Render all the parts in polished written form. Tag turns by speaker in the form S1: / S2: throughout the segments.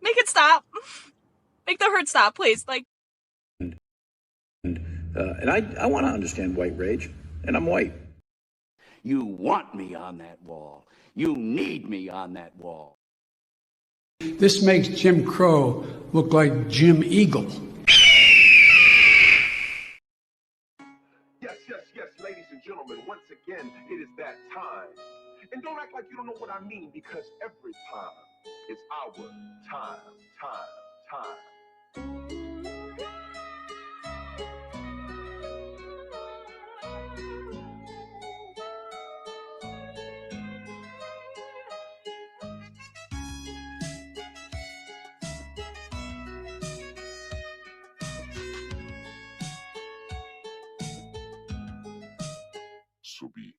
S1: Make it stop. Make the hurt stop, please. Like,
S2: and I want to understand white rage, and I'm white.
S3: You want me on that wall. You need me on that wall.
S4: This makes Jim Crow look like Jim Eagle.
S5: Yes, yes, yes, ladies and gentlemen, once again, it is that time. And don't act like you don't know what I mean, because every time is our time. So be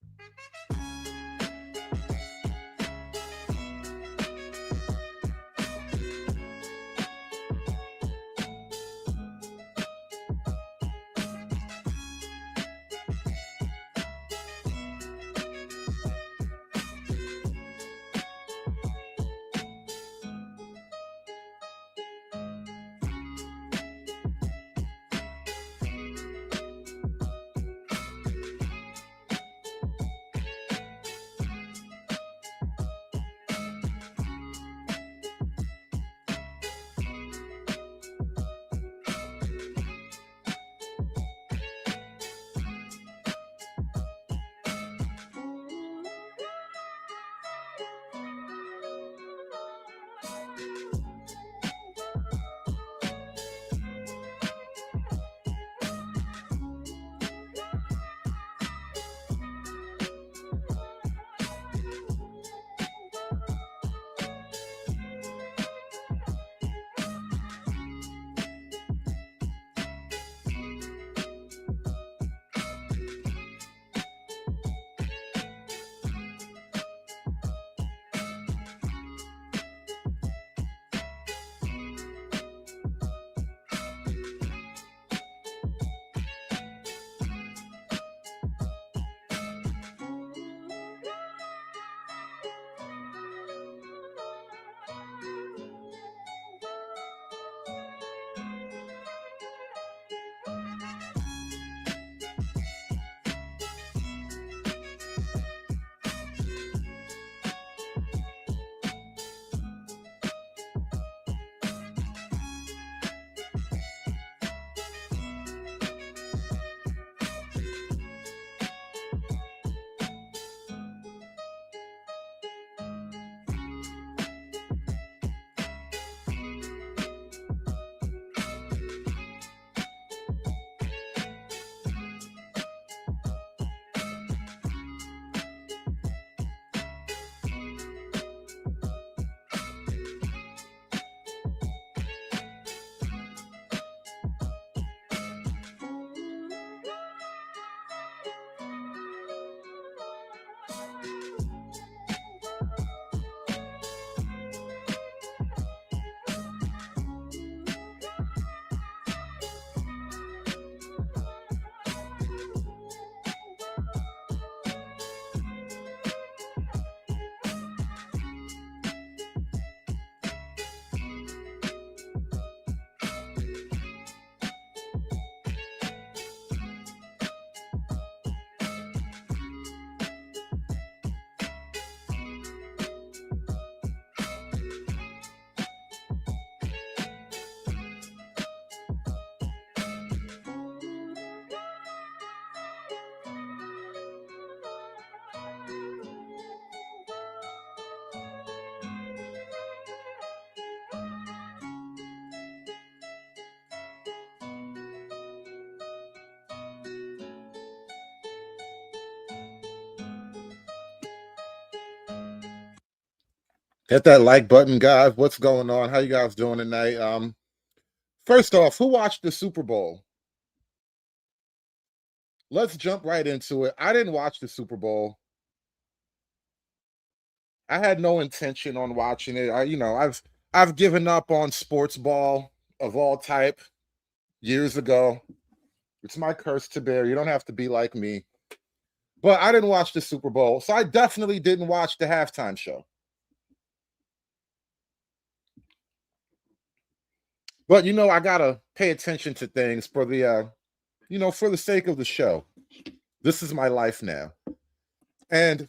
S6: Hit that like button, guys. What's going on? How you guys doing tonight? First off, who watched the Super Bowl? Let's jump right into it. I didn't watch the Super Bowl. I had no intention on watching it. I've given up on sports ball of all type years ago. It's my curse to bear. You don't have to be like me. But I didn't watch the Super Bowl, so I definitely didn't watch the halftime show. But I gotta pay attention to things for the for the sake of the show. This is my life now. And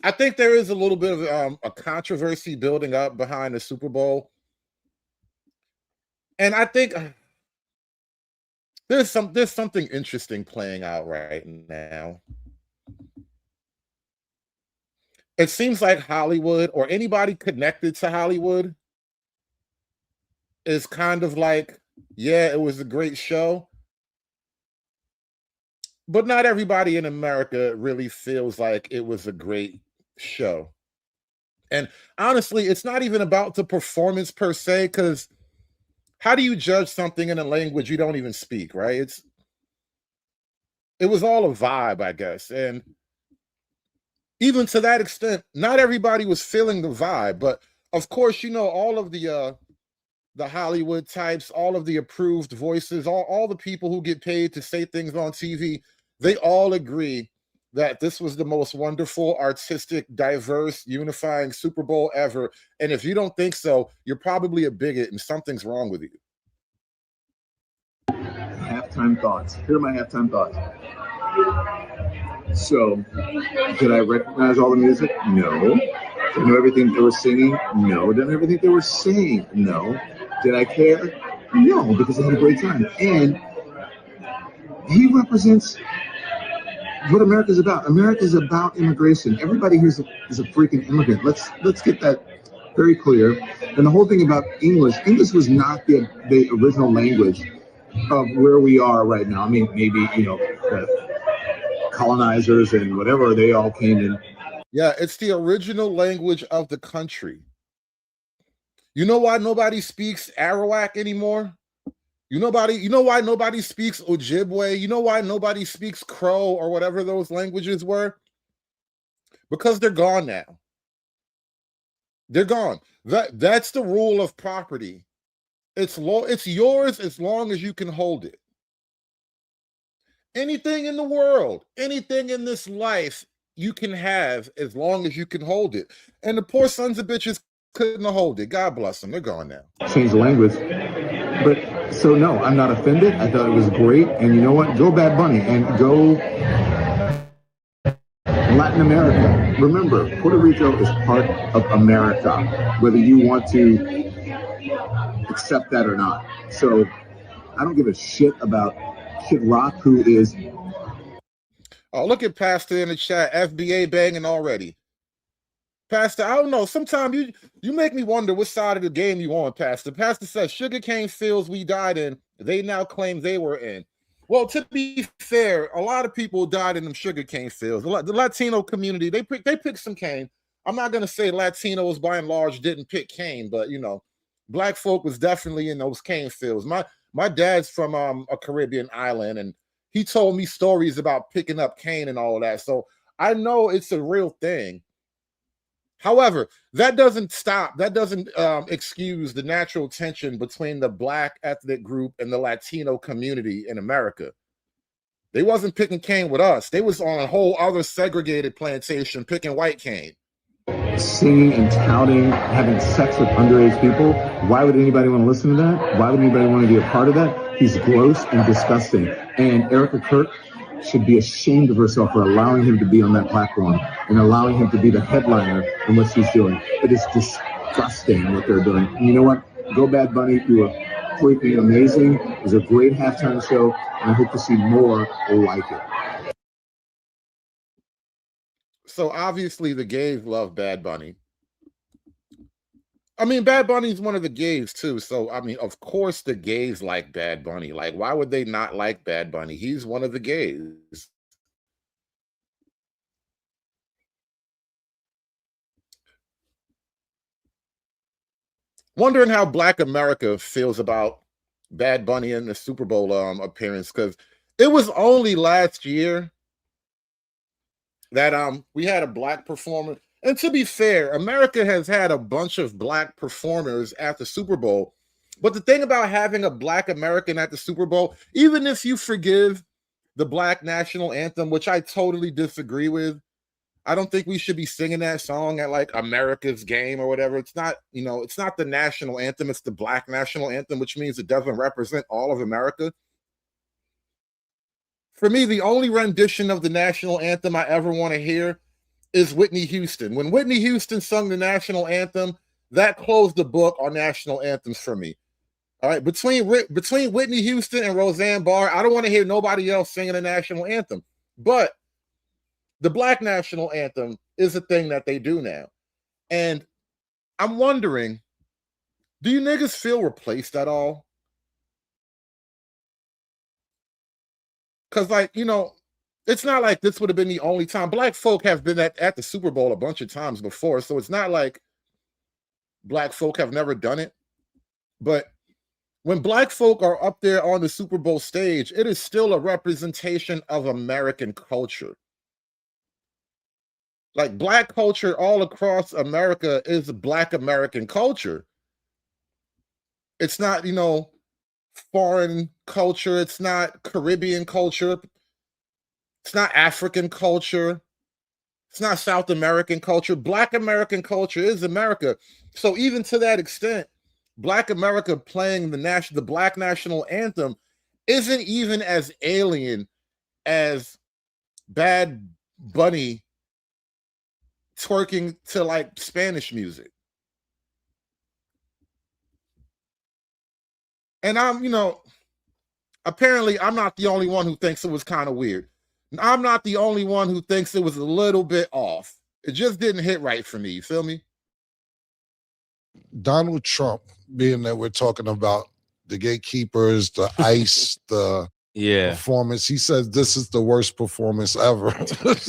S6: I think there is a little bit of a controversy building up behind the Super Bowl. And I think there's something interesting playing out right now. It seems like Hollywood, or anybody connected to Hollywood, is kind of like, yeah, it was a great show, but not everybody in America really feels like it was a great show. And honestly, it's not even about the performance per se, because how do you judge something in a language you don't even speak, right? It was all a vibe, I guess. And even to that extent, not everybody was feeling the vibe. But of course, all of the Hollywood types, all of the approved voices, all the people who get paid to say things on TV, they all agree that this was the most wonderful, artistic, diverse, unifying Super Bowl ever. And if you don't think so, you're probably a bigot and something's wrong with you.
S7: Halftime thoughts. Here are my halftime thoughts. So, did I recognize all the music? No. Did I know everything they were singing? No. Did I know everything they were saying? No. Did I care? No, because I had a great time. And he represents what America's about. America's about immigration. Everybody here is a freaking immigrant. Let's get that very clear. And the whole thing about English was not the original language of where we are right now. I mean, maybe, the colonizers and whatever, they all came in.
S6: Yeah, it's the original language of the country. You know why nobody speaks Arawak anymore? You know why nobody speaks Ojibwe? You know why nobody speaks Crow or whatever those languages were? Because they're gone now. They're gone. That's the rule of property. It's yours as long as you can hold it. Anything in the world, anything in this life, you can have as long as you can hold it. And the poor sons of bitches couldn't hold it. God bless them. They're gone now.
S7: Change the language. But so no, I'm not offended. I thought it was great. And you know what? Go Bad Bunny and go Latin America. Remember, Puerto Rico is part of America, whether you want to accept that or not. So I don't give a shit about Kid Rock, who is...
S6: Oh, look at Pastor in the chat. FBA banging already. Pastor, I don't know. Sometimes you make me wonder what side of the game you on, Pastor. Pastor says sugarcane fields we died in, they now claim they were in. Well, to be fair, a lot of people died in them sugarcane fields. The Latino community, they picked some cane. I'm not going to say Latinos by and large didn't pick cane, but black folk was definitely in those cane fields. My dad's from a Caribbean island, and he told me stories about picking up cane and all of that. So I know it's a real thing. However, that doesn't excuse the natural tension between the black ethnic group and the Latino community in America. They wasn't picking cane with us. They was on a whole other segregated plantation picking white cane.
S7: Singing and touting, having sex with underage people. Why would anybody want to listen to that? Why would anybody want to be a part of that? He's gross and disgusting. And Erica Kirk should be ashamed of herself for allowing him to be on that platform and allowing him to be the headliner in what she's doing. It is disgusting what they're doing. And you know what? Go Bad Bunny. You were freaking amazing. It was a great halftime show, and I hope to see more like it.
S6: So obviously the gays love Bad Bunny. I mean, Bad Bunny's one of the gays too. So, I mean, of course the gays like Bad Bunny. Like, why would they not like Bad Bunny? He's one of the gays. Wondering how Black America feels about Bad Bunny in the Super Bowl appearance, because it was only last year that we had a black performer. And to be fair, America has had a bunch of black performers at the Super Bowl. But the thing about having a black American at the Super Bowl, even if you forgive the black national anthem, which I totally disagree with, I don't think we should be singing that song at like America's game or whatever. It's not, you know, it's not the national anthem. It's the Black national anthem, which means it doesn't represent all of America. For me, the only rendition of the national anthem I ever want to hear is Whitney Houston. When Whitney Houston sung the national anthem, that closed the book on national anthems for me. All right, between Whitney Houston and Roseanne Barr, I don't want to hear nobody else singing the national anthem. But the Black national anthem is a thing that they do now. And I'm wondering, do you niggas feel replaced at all? Because, like, you know, it's not like this would have been the only time. Black folk have been at the Super Bowl a bunch of times before, so it's not like Black folk have never done it. But when Black folk are up there on the Super Bowl stage, it is still a representation of American culture. Like, Black culture all across America is Black American culture. It's not, you know, foreign culture. It's not Caribbean culture. It's not African culture. It's not South American culture. Black American culture is America. So even to that extent, Black America playing the Black national anthem isn't even as alien as Bad Bunny twerking to like Spanish music. And I'm, you know, apparently I'm not the only one who thinks it was kind of weird. I'm not the only one who thinks it was a little bit off. It just didn't hit right for me. You feel me?
S8: Donald Trump, being that we're talking about the gatekeepers, the ICE, the performance, he says this is the worst performance ever. It's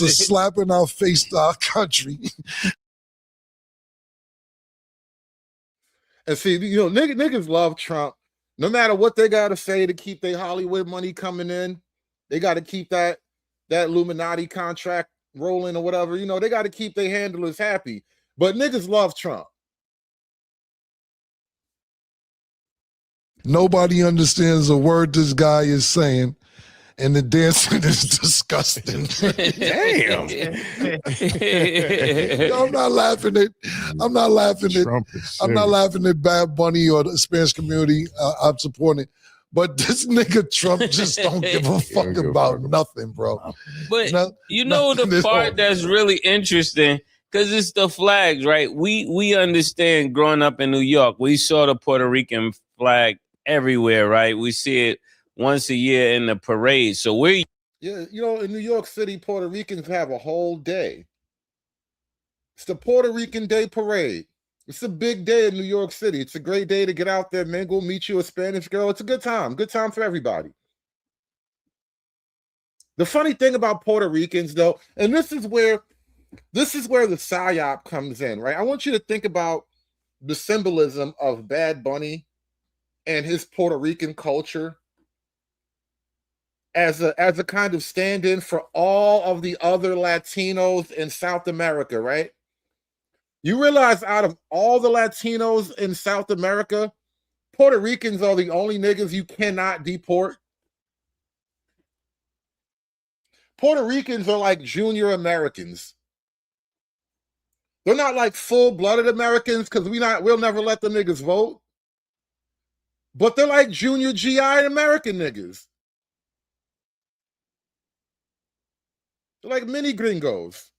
S8: a slap in our face to our country.
S6: And see, you know, niggas love Trump. No matter what they got to say to keep their Hollywood money coming in, they got to keep that Illuminati contract rolling or whatever. You know, they got to keep their handlers happy. But niggas love Trump.
S8: Nobody understands a word this guy is saying, and the dancing is disgusting.
S6: Damn.
S8: I'm not laughing at Bad Bunny or the Spanish community. I'm supporting it. But this nigga Trump just don't give a fuck about nothing, bro.
S9: But you know the part that's really interesting, because it's the flags, right? We understand growing up in New York, we saw the Puerto Rican flag everywhere, right? We see it once a year in the parade. So we're
S6: you know, in New York City, Puerto Ricans have a whole day. It's the Puerto Rican Day Parade. It's a big day in New York City. It's a great day to get out there, mingle, meet you a Spanish girl. It's a good time for everybody. The funny thing about Puerto Ricans, though, and this is where the psyop comes in, right? I want you to think about the symbolism of Bad Bunny and his Puerto Rican culture as a kind of stand-in for all of the other Latinos in South America, right? You realize out of all the Latinos in South America, Puerto Ricans are the only niggas you cannot deport. Puerto Ricans are like junior Americans. They're not like full-blooded Americans because we'll never let the niggas vote. But they're like junior GI American niggas. They're like mini gringos.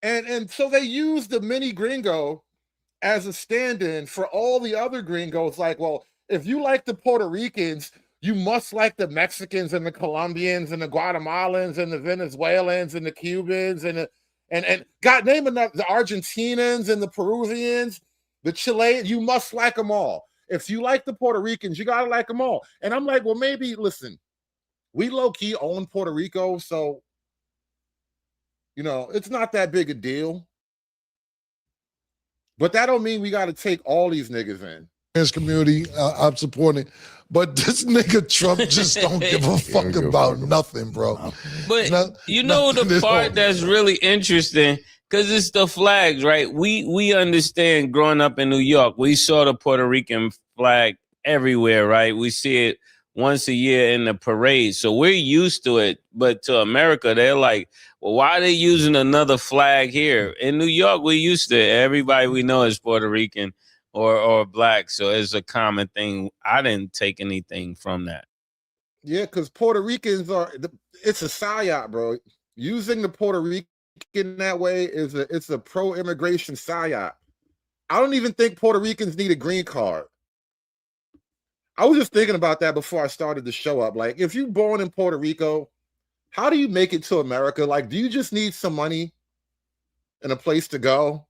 S6: And so they use the mini gringo as a stand-in for all the other gringos. Like, well, if you like the Puerto Ricans, you must like the Mexicans and the Colombians and the Guatemalans and the Venezuelans and the Cubans and God, name enough, the Argentinians and the Peruvians, the Chileans. You must like them all. If you like the Puerto Ricans, you gotta like them all. And I'm like, well, maybe, listen, we low-key own Puerto Rico, so you know, it's not that big a deal. But that don't mean we got to take all these niggas in.
S8: Trans community, I'm supporting it. But this nigga Trump just don't give a fuck about nothing, bro.
S9: But you know the part that's really interesting, Because it's the flags, right? We understand growing up in New York, we saw the Puerto Rican flag everywhere, right? We see it once a year in the parade. So we're used to it. But to America, they're like, well, why are they using another flag here? In New York, we used to it. Everybody we know is Puerto Rican or black. So it's a common thing. I didn't take anything from that.
S6: Yeah, because Puerto Ricans it's a psyop, bro. Using the Puerto Rican that way it's a pro-immigration psyop. I don't even think Puerto Ricans need a green card. I was just thinking about that before I started the show up. Like, if you're born in Puerto Rico, how do you make it to America? Like, do you just need some money and a place to go?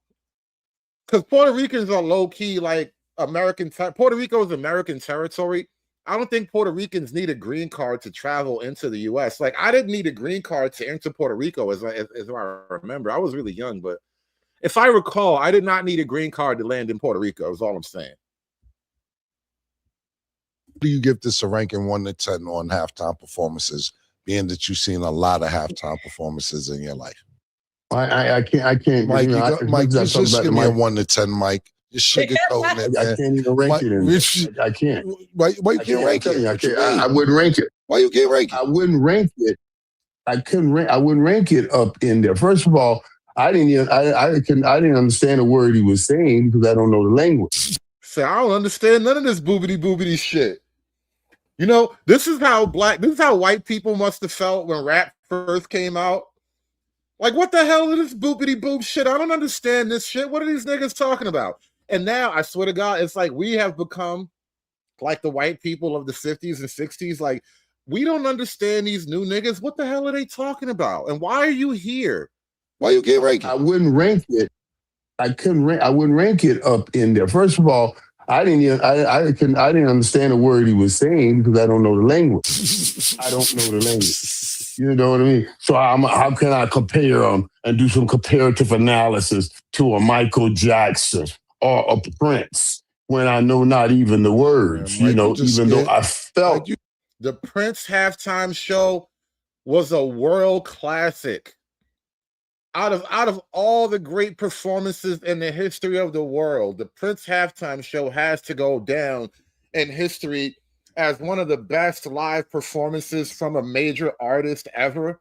S6: Because Puerto Ricans are low-key like Puerto Rico is American territory. I don't think Puerto Ricans need a green card to travel into the U.S. Like, I didn't need a green card to enter Puerto Rico, as I remember. I was really young, but if I recall, I did not need a green card to land in Puerto Rico, is all I'm saying.
S8: Do you give this a ranking 1 to 10 on halftime performances, being that you've seen a lot of halftime performances in your life?
S10: I can't.
S8: Mike, Mike, just give me a 1 to 10, Mike. Just sugarcoating it, man.
S10: I can't even rank it. I can't.
S8: Why you can't rank it?
S10: I wouldn't rank it.
S8: Why you can't rank it?
S10: I wouldn't rank it. I wouldn't rank it up in there. First of all, I didn't understand a word he was saying because I don't know the language.
S6: So I don't understand none of this boobity shit. You know, this is how white people must have felt when rap first came out. Like, what the hell is this boopity boop shit? I don't understand this shit. What are these niggas talking about? And now, I swear to God, it's like we have become like the white people of the 50s and 60s. Like, we don't understand these new niggas. What the hell are they talking about? And why are you here? Why you can't rank it?
S10: I wouldn't rank it. I wouldn't rank it up in there. First of all, I didn't understand a word he was saying because I don't know the language. I don't know the language. You know what I mean? So how can I compare them and do some comparative analysis to a Michael Jackson or a Prince when I know not even the words?
S6: Yeah,
S10: though I felt
S6: the Prince halftime show was a world classic. Out of all the great performances in the history of the world, the Prince halftime show has to go down in history as one of the best live performances from a major artist ever.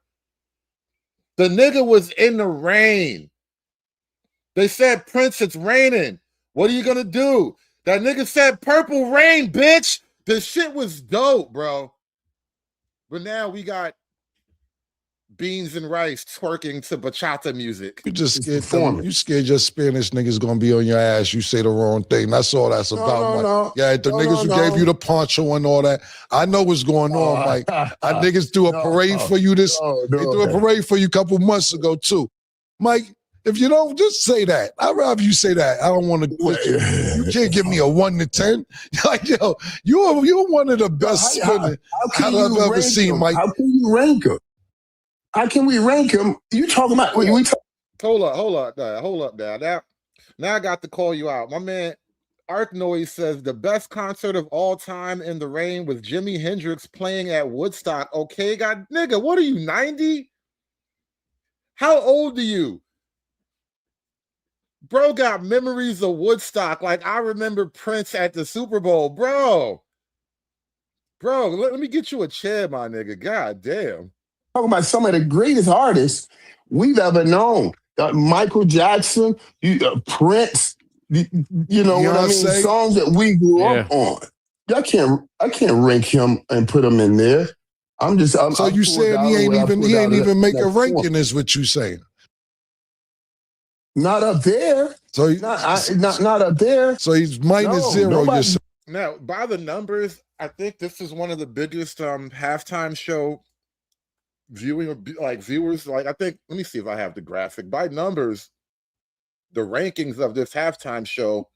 S6: The nigga was in the rain. They said, Prince, it's raining. What are you gonna do? That nigga said, purple rain, bitch. The shit was dope, bro. But now we got beans and rice twerking to bachata music.
S8: You just scared you scared your Spanish niggas gonna be on your ass. You say the wrong thing. That's all that's about, Mike. Yeah, the niggas who gave you the poncho and all that. I know what's going on, Mike. Niggas do a parade for you they threw a parade for you a couple months ago, too. Mike, if you don't, just say that. I'd rather you say that. I don't want to quit you. You can't give me a 1 to 10. Like, yo, you're one of the best spinners I've ever seen, Mike.
S10: How can you rank him? How can we rank him? You talking about?
S6: Hold up now. Now I got to call you out. My man Ark Noise says the best concert of all time in the rain with Jimi Hendrix playing at Woodstock. Okay, God, nigga, what are you, 90? How old are you? Bro got memories of Woodstock. Like, I remember Prince at the Super Bowl. Bro, let me get you a chair, my nigga. God damn.
S10: Talking about some of the greatest artists we've ever known. Michael Jackson, Prince, you know what I mean? Songs that we grew up on. I can't rank him and put him in there.
S8: So you saying he ain't even make a ranking is what you saying?
S10: Not up there.
S8: So
S10: not up there.
S8: So he's -0.
S6: Now, by the numbers, I think this is one of the biggest halftime show viewers. Like, I think, let me see if I have the graphic. By numbers, the rankings of this halftime show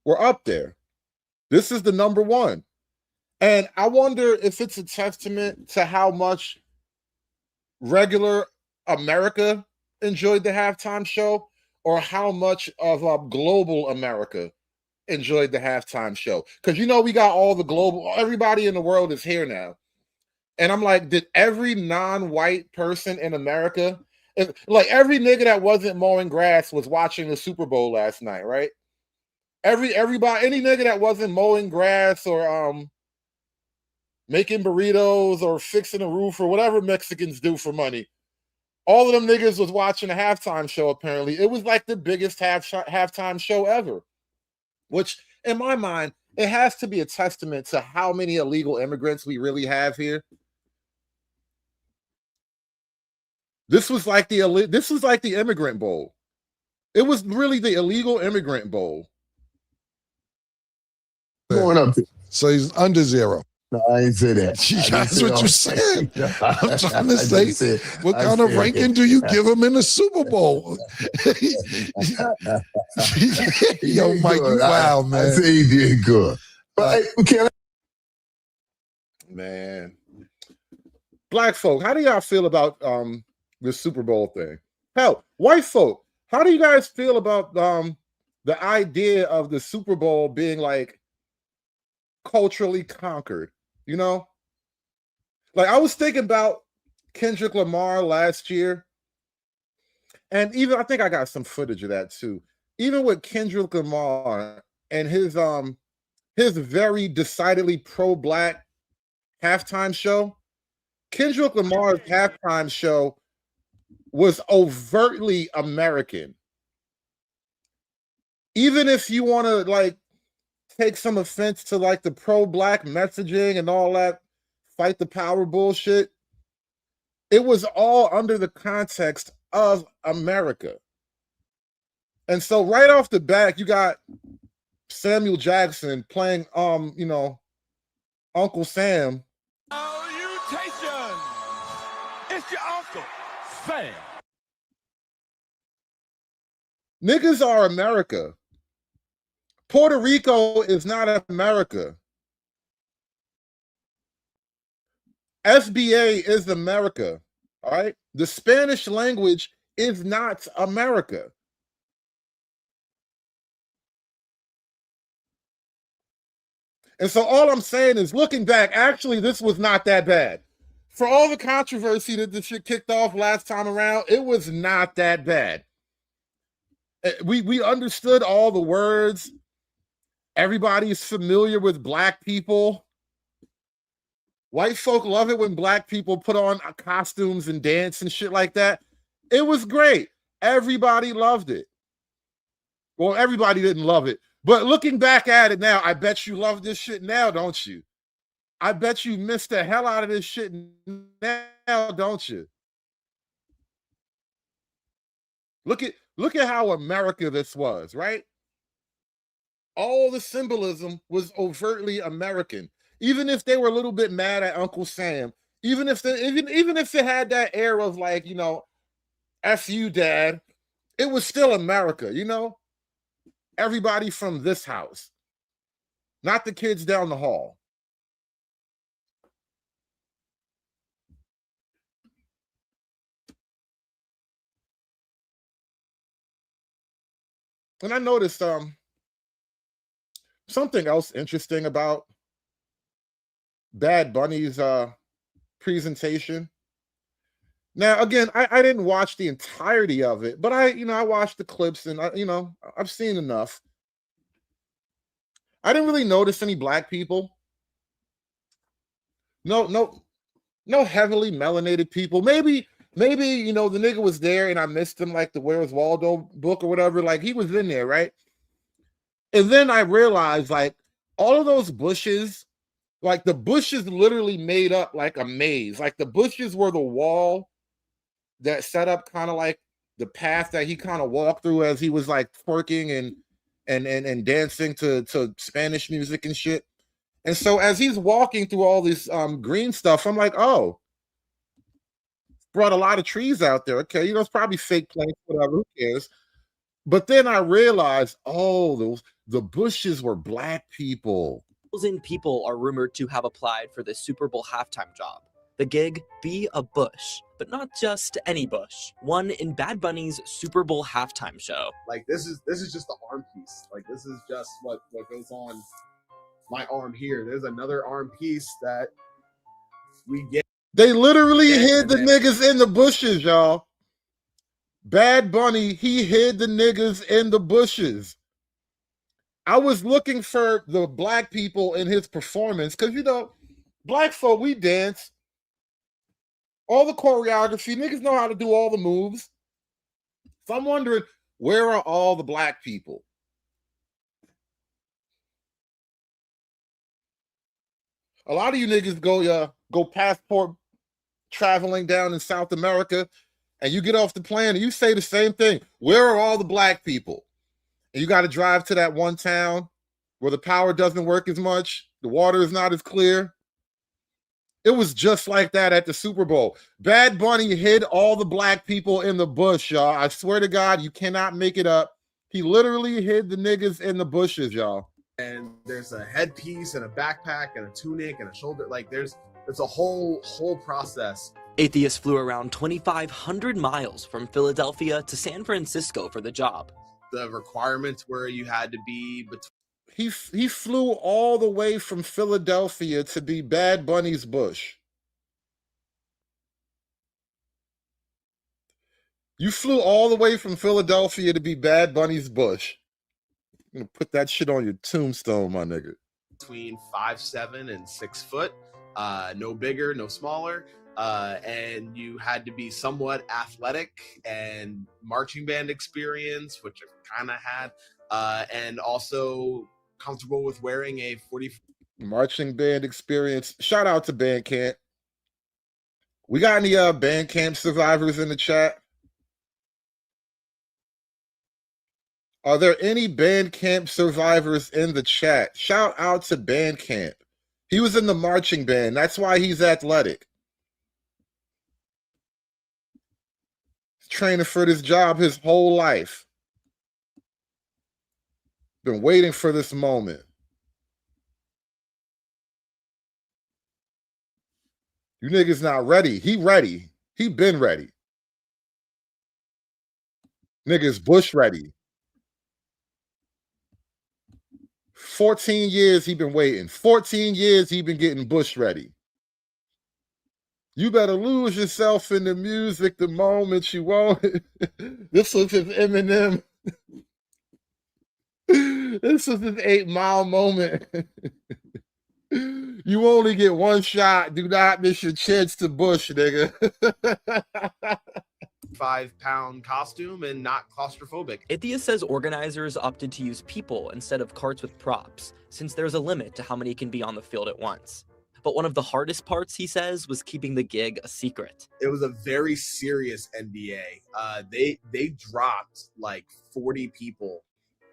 S6: were up there. This is the number one. And I wonder if it's a testament to how much regular America enjoyed the halftime show, or how much of global America enjoyed the halftime show. Because, we got everybody in the world is here now. And I'm like, did every non-white person in America Like every nigga that wasn't mowing grass was watching the Super Bowl last night, right? Everybody, any nigga that wasn't mowing grass or making burritos or fixing a roof or whatever Mexicans do for money, all of them niggas was watching a halftime show. Apparently, it was like the biggest halftime show ever. Which, in my mind, it has to be a testament to how many illegal immigrants we really have here. This was like the immigrant bowl. It was really the illegal immigrant bowl.
S10: Going up there.
S8: So he's under zero.
S10: No, I ain't say that.
S8: That's what you're saying. I'm trying to say, what kind of ranking do you give him in the Super Bowl? Yo, Mike, you wow, man.
S10: I say he did good. But
S6: man, black folk, how do y'all feel about the Super Bowl thing? Hell, white folk, how do you guys feel about the idea of the Super Bowl being like culturally conquered? You know, like I was thinking about Kendrick Lamar last year, and even I think I got some footage of that too. Even with Kendrick Lamar and his very decidedly pro-black halftime show, Kendrick Lamar's halftime show was overtly American. Even if you want to like take some offense to like the pro-black messaging and all that fight the power bullshit, it was all under the context of America. And so right off the bat, you got Samuel Jackson playing you know, Uncle Sam.
S3: Salutations! It's your Uncle Sam.
S6: Niggas are America. Puerto Rico is not America. SBA is America. All right. The Spanish language is not America. And so all I'm saying is, looking back, actually, this was not that bad. For all the controversy that this shit kicked off last time around, it was not that bad. We understood all the words. Everybody's familiar with black people. White folk love it when black people put on costumes and dance and shit like that. It was great. Everybody loved it. Well, everybody didn't love it. But looking back at it now, I bet you love this shit now, don't you? I bet you missed the hell out of this shit now, don't you? Look at how America this was, right? All the symbolism was overtly American. Even if they were a little bit mad at Uncle Sam, even if it had that air of like, you know, F you, Dad, it was still America, you know? Everybody from this house, not the kids down the hall. And I noticed something else interesting about Bad Bunny's presentation. Now, again, I didn't watch the entirety of it, but I watched the clips and I've seen enough. I didn't really notice any black people. No heavily melanated people. Maybe the nigga was there and I missed him, like the Where's Waldo book or whatever. Like he was in there, right? And then I realized, like, all of those bushes, like the bushes literally made up like a maze. Like the bushes were the wall that set up kind of like the path that he kind of walked through as he was like twerking and dancing to Spanish music and shit. And so as he's walking through all this green stuff, I'm like, oh, brought a lot of trees out there. Okay, it's probably fake plants, whatever, who cares? But then I realized, oh, the bushes were black people.
S11: 1,000 people are rumored to have applied for the Super Bowl halftime job. The gig, be a bush, but not just any bush. One in Bad Bunny's Super Bowl halftime show.
S12: Like this is just the arm piece. Like this is just what goes on my arm here. There's another arm piece that we get.
S6: They literally hid the niggas in the bushes, y'all. Bad Bunny, he hid the niggas in the bushes. I was looking for the black people in his performance because, you know, black folk, we dance. All the choreography, niggas know how to do all the moves. So I'm wondering, where are all the black people? A lot of you niggas go passport traveling down in South America, and you get off the plane and you say the same thing. Where are all the black people? And you got to drive to that one town where the power doesn't work as much, the water is not as clear. It was just like that at the Super Bowl. Bad Bunny hid all the black people in the bush, y'all. I swear to God, you cannot make it up. He literally hid the niggas in the bushes, y'all.
S12: And there's a headpiece and a backpack and a tunic and a shoulder. Like it's a whole process.
S11: Atheist flew around 2,500 miles from Philadelphia to San Francisco for the job.
S12: The requirements were you had to be between.
S6: He flew all the way from Philadelphia to be Bad Bunny's bush. You flew all the way from Philadelphia to be Bad Bunny's bush. I'm gonna put that shit on your tombstone, my nigga.
S12: Between 5'7" and 6 foot, no bigger, no smaller, and you had to be somewhat athletic and marching band experience, which I kind of had, and also comfortable with wearing a 40
S6: marching band experience. Shout out to Bandcamp. We got any Bandcamp survivors in the chat? Are there any Bandcamp survivors in the chat? Shout out to Bandcamp. He was in the marching band. That's why he's athletic. He's training for this job his whole life. Been waiting for this moment. You niggas not ready. He ready. He been ready. Niggas Bush ready. 14 years he been waiting. 14 years he been getting Bush ready. You better lose yourself in the music the moment you want it. This was his Eminem. This was his 8 Mile moment. You only get one shot. Do not miss your chance to Bush, nigga.
S12: 5-pound costume and not claustrophobic.
S11: Ithia says organizers opted to use people instead of carts with props, since there's a limit to how many can be on the field at once. But one of the hardest parts, he says, was keeping the gig a secret.
S12: It was a very serious NDA. They dropped like 40 people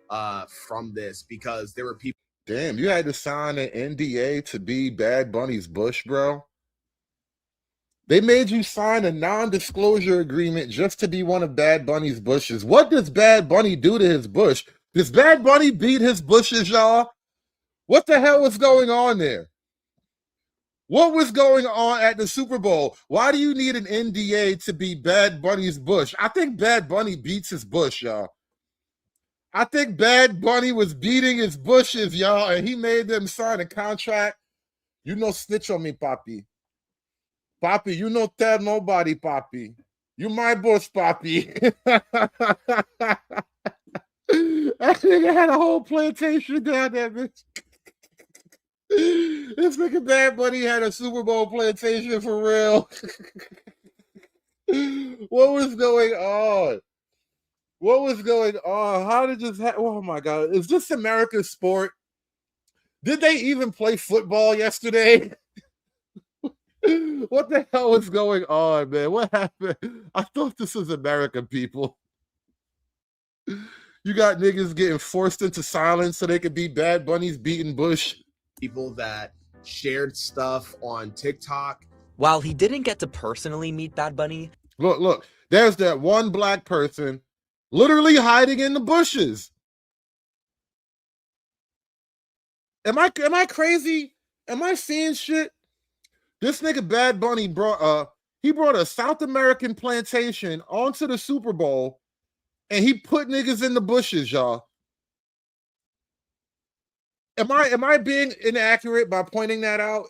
S12: from this because there were people.
S6: Damn, you had to sign an NDA to be Bad Bunny's Bush, bro? They made you sign a non-disclosure agreement just to be one of Bad Bunny's bushes. What does Bad Bunny do to his bush? Does Bad Bunny beat his bushes, y'all? What the hell was going on there? What was going on at the Super Bowl? Why do you need an NDA to be Bad Bunny's bush? I think Bad Bunny beats his bush, y'all. I think Bad Bunny was beating his bushes, y'all, and he made them sign a contract. You no snitch on me, Papi. Papi, you no tell nobody, Papi. You my bush, Papi. That nigga had a whole plantation down there, bitch. This nigga Bad Bunny had a Super Bowl plantation for real. What was going on? What was going on? How did this happen? Oh my God. Is this America's sport? Did they even play football yesterday? What the hell is going on, man? What happened? I thought this was America, people. You got niggas getting forced into silence so they could be Bad Bunny's beating Bush.
S12: People that shared stuff on TikTok.
S11: While he didn't get to personally meet Bad Bunny.
S6: Look, there's that one black person literally hiding in the bushes. Am I crazy? Am I seeing shit? This nigga Bad Bunny brought a South American plantation onto the Super Bowl, and he put niggas in the bushes, y'all. Am I being inaccurate by pointing that out?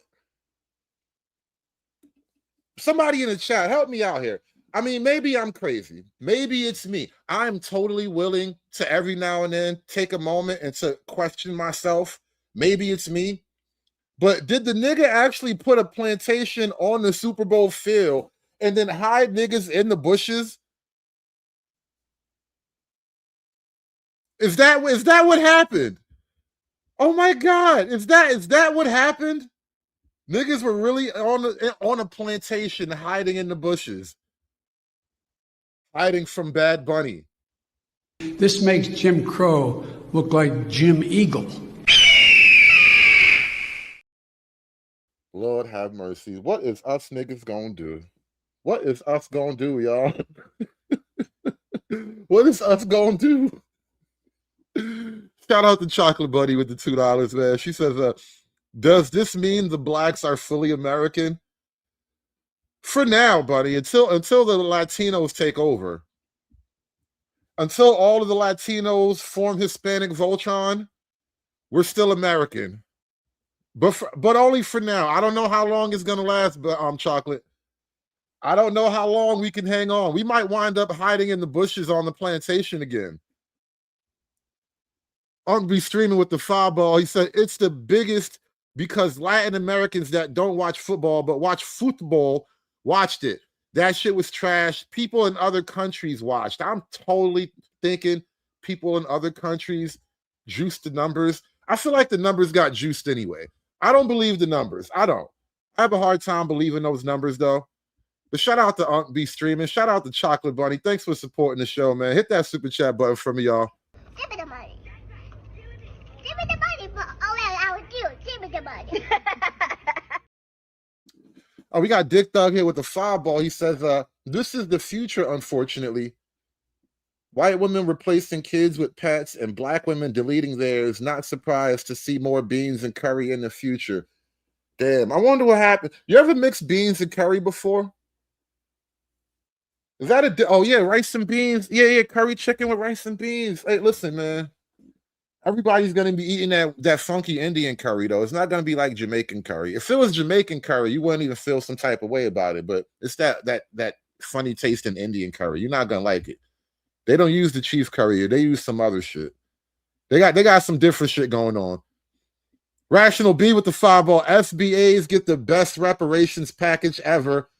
S6: Somebody in the chat, help me out here. I mean, maybe I'm crazy. Maybe it's me. I'm totally willing to every now and then take a moment and to question myself. Maybe it's me. But did the nigga actually put a plantation on the Super Bowl field and then hide niggas in the bushes? Is that what happened? Oh my God. Is that what happened? Niggas were really on a plantation hiding in the bushes. Hiding from Bad Bunny.
S4: This makes Jim Crow look like Jim Eagle.
S6: Lord have mercy. What is us niggas gonna do? What is us gonna do, y'all? What is us gonna do? Shout out to Chocolate Buddy with the $2, man. She says, does this mean the blacks are fully American? For now, buddy, until the Latinos take over. Until all of the Latinos form Hispanic Voltron, we're still American. But only for now. I don't know how long it's gonna last, but Chocolate. I don't know how long we can hang on. We might wind up hiding in the bushes on the plantation again. Be streaming with the fireball. He said it's the biggest because Latin Americans that don't watch football but watch football watched it. That shit was trash. People in other countries watched. I'm totally thinking people in other countries juiced the numbers. I feel like the numbers got juiced anyway. I don't believe the numbers. I don't. I have a hard time believing those numbers though. But shout out to Be streaming. Shout out to Chocolate Bunny. Thanks for supporting the show, man. Hit that super chat button for me, y'all.
S13: Give me the money. Give me the money, but I was you. Give me the money.
S6: Oh, we got Dick Thug here with the fireball. He says, this is the future, unfortunately. White women replacing kids with pets and black women deleting theirs. Not surprised to see more beans and curry in the future. Damn, I wonder what happened. You ever mixed beans and curry before? Is that oh yeah, rice and beans? Yeah, curry chicken with rice and beans. Hey, listen, man. Everybody's gonna be eating that funky Indian curry, though. It's not gonna be like Jamaican curry. If it was Jamaican curry, you wouldn't even feel some type of way about it. But it's that funny taste in Indian curry. You're not gonna like it. They don't use the chief curry. They use some other shit. They got some different shit going on. Rational B with the fireball. SBAs get the best reparations package ever.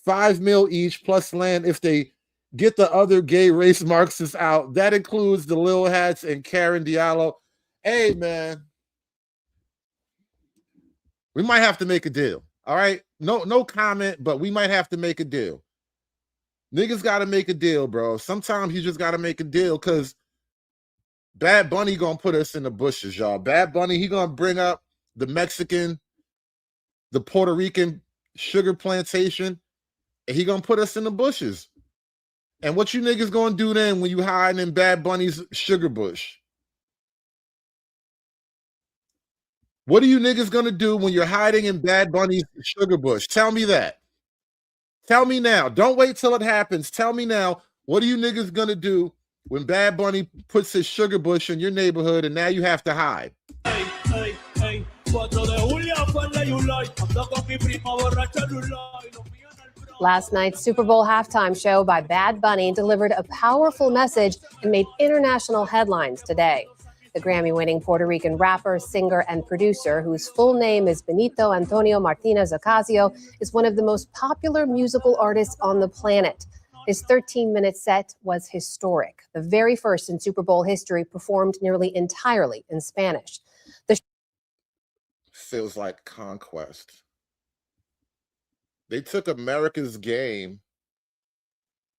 S6: $5 million each plus land if they get the other gay race Marxists out. That includes the Lil Hats and Karen Diallo. Hey, man. We might have to make a deal. All right? No comment, but we might have to make a deal. Niggas got to make a deal, bro. Sometimes you just got to make a deal because Bad Bunny going to put us in the bushes, y'all. Bad Bunny, he going to bring up the Mexican, the Puerto Rican sugar plantation, and he going to put us in the bushes. And what you niggas gonna do then when you hiding in Bad Bunny's sugar bush? What are you niggas gonna do when you're hiding in Bad Bunny's sugar bush? Tell me that. Tell me now. Don't wait till it happens. Tell me now. What are you niggas gonna do when Bad Bunny puts his sugar bush in your neighborhood and now you have to hide?
S14: Last night's Super Bowl halftime show by Bad Bunny delivered a powerful message and made international headlines today. The Grammy-winning Puerto Rican rapper, singer, and producer, whose full name is Benito Antonio Martinez Ocasio, is one of the most popular musical artists on the planet. His 13-minute set was historic, the very first in Super Bowl history performed nearly entirely in Spanish.
S6: Feels like conquest. They took America's game,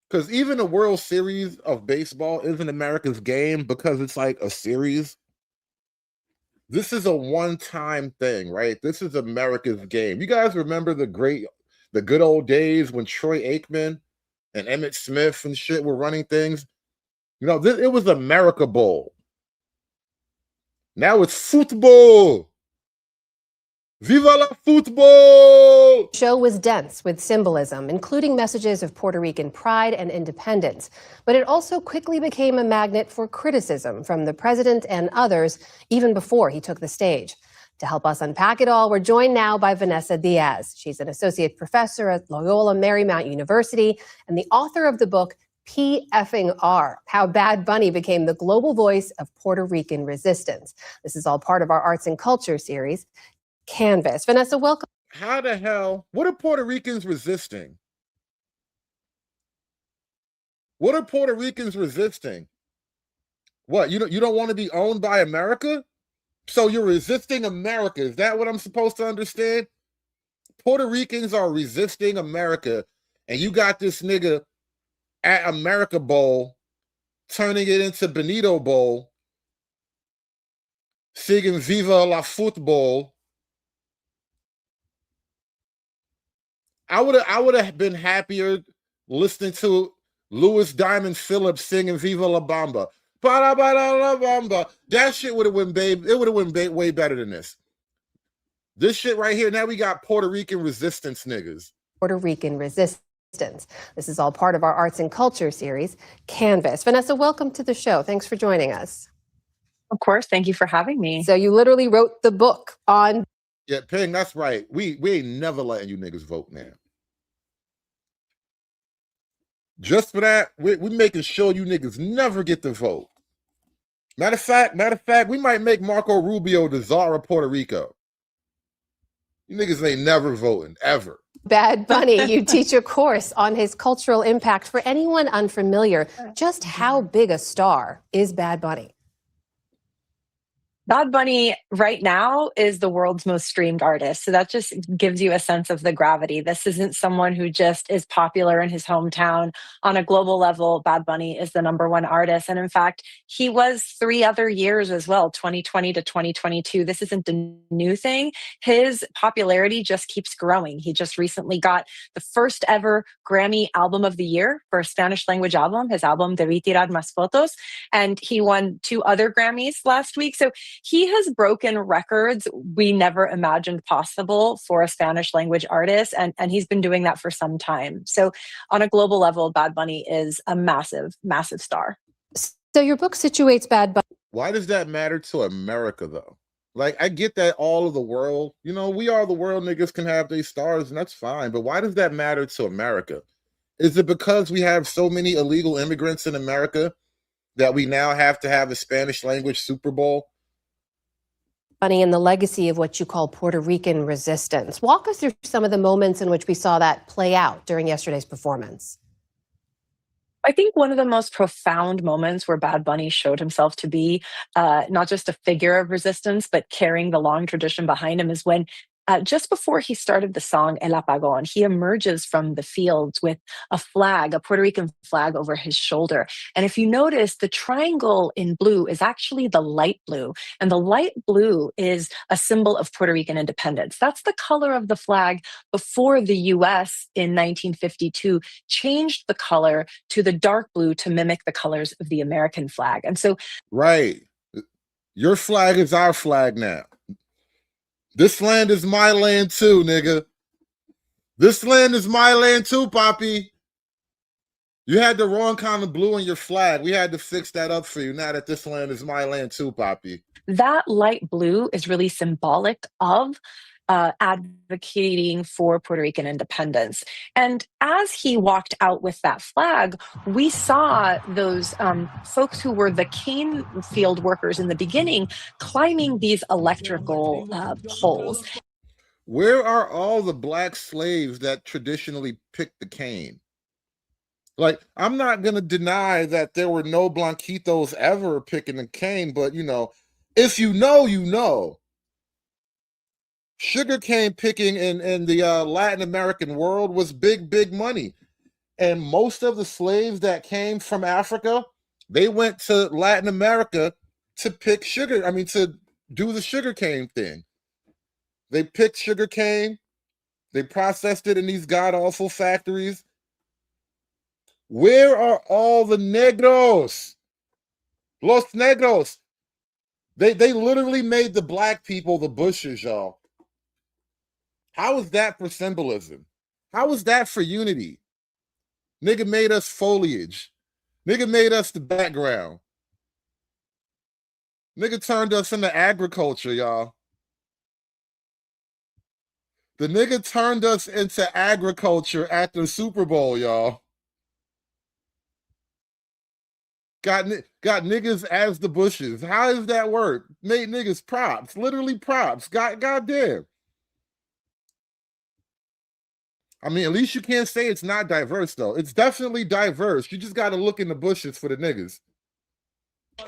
S6: because even the World Series of baseball isn't America's game because it's like a series. This is a one-time thing, right? This is America's game. You guys remember the good old days when Troy Aikman and Emmett Smith and shit were running things? You know, it was America Bowl. Now it's football. Viva la football!
S14: The show was dense with symbolism, including messages of Puerto Rican pride and independence. But it also quickly became a magnet for criticism from the president and others, even before he took the stage. To help us unpack it all, we're joined now by Vanessa Diaz. She's an associate professor at Loyola Marymount University and the author of the book PFR, How Bad Bunny Became the Global Voice of Puerto Rican Resistance. This is all part of our arts and culture series, Canvas. Vanessa, welcome.
S6: How the hell? What are Puerto Ricans resisting? What are Puerto Ricans resisting? What, you don't want to be owned by America? So you're resisting America. Is that what I'm supposed to understand? Puerto Ricans are resisting America, and you got this nigga at America Bowl turning it into Benito Bowl, singing Viva la Football. I would have been happier listening to Louis Diamond Phillips singing Viva la Bamba. Ba ba la bamba. That shit would have went, babe. It would have went way better than this. This shit right here. Now we got Puerto Rican resistance niggas.
S14: Puerto Rican resistance. This is all part of our arts and culture series, Canvas. Vanessa, welcome to the show. Thanks for joining us.
S15: Of course. Thank you for having me.
S14: So you literally wrote the book on...
S6: Yeah, Ping, that's right. We ain't never letting you niggas vote now. Just for that, we're making sure you niggas never get to vote. Matter of fact, we might make Marco Rubio the czar of Puerto Rico. You niggas ain't never voting, ever.
S14: Bad Bunny, you teach a course on his cultural impact. For anyone unfamiliar, just how big a star is Bad Bunny?
S15: Bad Bunny right now is the world's most streamed artist. So that just gives you a sense of the gravity. This isn't someone who just is popular in his hometown. On a global level, Bad Bunny is the #1 artist. And in fact, he was 3 other years as well, 2020 to 2022. This isn't a new thing. His popularity just keeps growing. He just recently got the first ever Grammy Album of the Year for a Spanish language album, his album Debí Tirar Más Fotos. And he won 2 other Grammys last week. So he has broken records we never imagined possible for a Spanish language artist, and he's been doing that for some time. So on a global level, Bad Bunny is a massive, massive star.
S14: So your book situates Bad Bunny.
S6: Why does that matter to America, though? Like, I get that all of the world, we are the world, niggas can have their stars, and that's fine. But why does that matter to America? Is it because we have so many illegal immigrants in America that we now have to have a Spanish language Super Bowl?
S14: Bunny and the legacy of what you call Puerto Rican resistance. Walk us through some of the moments in which we saw that play out during yesterday's performance.
S15: I think one of the most profound moments where Bad Bunny showed himself to be not just a figure of resistance, but carrying the long tradition behind him is when just before he started the song El Apagón, he emerges from the fields with a flag, a Puerto Rican flag over his shoulder. And if you notice, the triangle in blue is actually the light blue. And the light blue is a symbol of Puerto Rican independence. That's the color of the flag before the US in 1952 changed the color to the dark blue to mimic the colors of the American flag. And so...
S6: Right. Your flag is our flag now. This land is my land too, nigga. This land is my land too, Poppy. You had the wrong kind of blue in your flag. We had to fix that up for you now that this land is my land too, Poppy.
S15: That light blue is really symbolic of advocating for Puerto Rican independence. And as he walked out with that flag, we saw those folks who were the cane field workers in the beginning climbing these electrical poles.
S6: Where are all the black slaves that traditionally picked the cane? Like, I'm not going to deny that there were no Blanquitos ever picking the cane, but, if you know, you know. Sugarcane picking in the Latin American world was big money. And most of the slaves that came from Africa, they went to Latin America to pick sugar. To do the sugarcane thing. They picked sugarcane. They processed it in these god-awful factories. Where are all the negros? Los negros. They literally made the black people the bushes, y'all. How is that for symbolism? How is that for unity? Nigga made us foliage. Nigga made us the background. Nigga turned us into agriculture, y'all. The nigga turned us into agriculture at the Super Bowl, y'all. Got niggas as the bushes. How does that work? Made niggas props, literally props. Goddamn. I mean, at least you can't say it's not diverse, though. It's definitely diverse. You just got to look in the bushes for the niggas.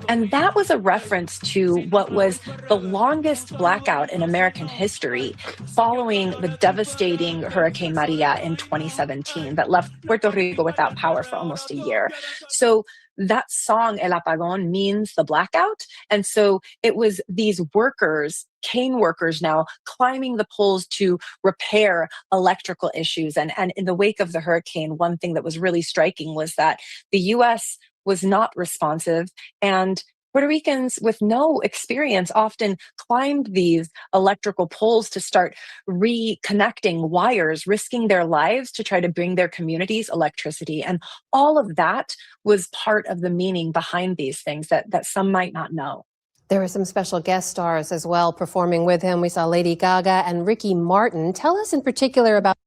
S15: And that was a reference to what was the longest blackout in American history following the devastating Hurricane Maria in 2017 that left Puerto Rico without power for almost a year. So that song, El Apagón, means the blackout. And so it was these workers, cane workers now, climbing the poles to repair electrical issues. And in the wake of the hurricane, one thing that was really striking was that the U.S. was not responsive, and Puerto Ricans with no experience often climbed these electrical poles to start reconnecting wires, risking their lives to try to bring their communities electricity. And all of that was part of the meaning behind these things that some might not know.
S14: There were some special guest stars as well performing with him. We saw Lady Gaga and Ricky Martin. Tell us in particular about...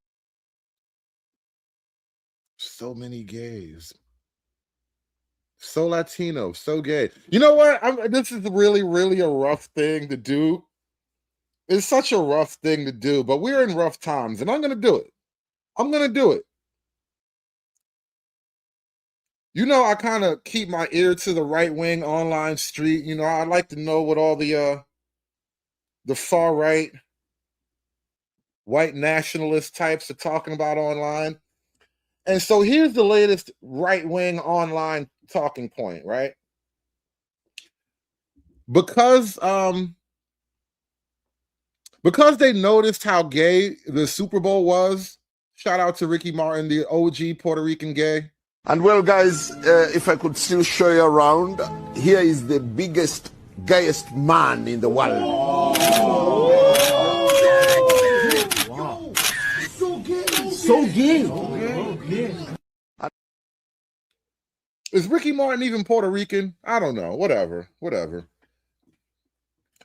S6: So many gays. So Latino, so gay. You know what? This is really, really a rough thing to do. It's such a rough thing to do, but we're in rough times, and I'm going to do it. I'm going to do it. You know, I kind of keep my ear to the right-wing online street. You know, I like to know what all the far-right white nationalist types are talking about online. And so here's the latest right-wing online talking point, right? Because they noticed how gay the Super Bowl was, shout out to Ricky Martin, the OG Puerto Rican gay.
S16: And well, guys, if I could still show you around, here is the biggest, gayest man in the world.
S6: Wow. So gay. So gay. Is Ricky Martin even Puerto Rican? I don't know. Whatever.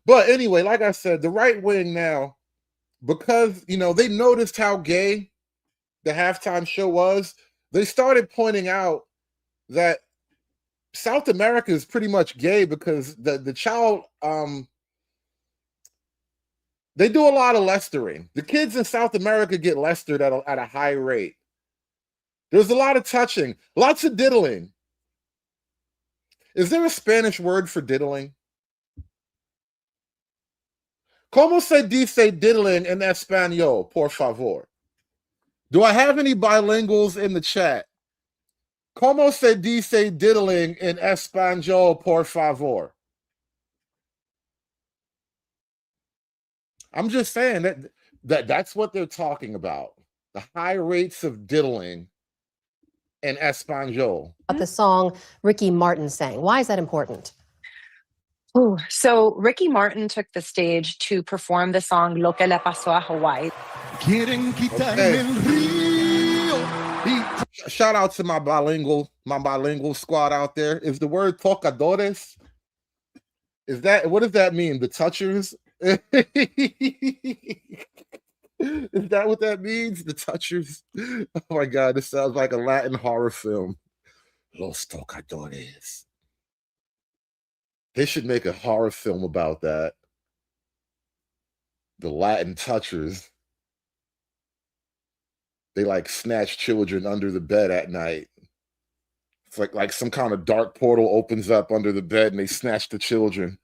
S6: But anyway, like I said, the right wing now, because, you know, they noticed how gay the halftime show was, they started pointing out that South America is pretty much gay because the child, they do a lot of lestering. The kids in South America get lestered at a high rate. There's a lot of touching, lots of diddling. Is there a Spanish word for diddling? ¿Cómo se dice diddling en español, por favor? Do I have any bilinguals in the chat? ¿Cómo se dice diddling en español, por favor? I'm just saying that's what they're talking about. The high rates of diddling in español.
S14: The song Ricky Martin sang. Why is that important?
S15: Oh, so Ricky Martin took the stage to perform the song Lo que le pasó a Hawaii.
S6: Okay. Shout out to my bilingual squad out there. Is the word tocadores? What does that mean? The touchers? Is that what that means? The touchers? Oh my God, this sounds like a Latin horror film. Los tocadores. They should make a horror film about that. The Latin touchers. They like snatch children under the bed at night. It's like some kind of dark portal opens up under the bed and they snatch the children.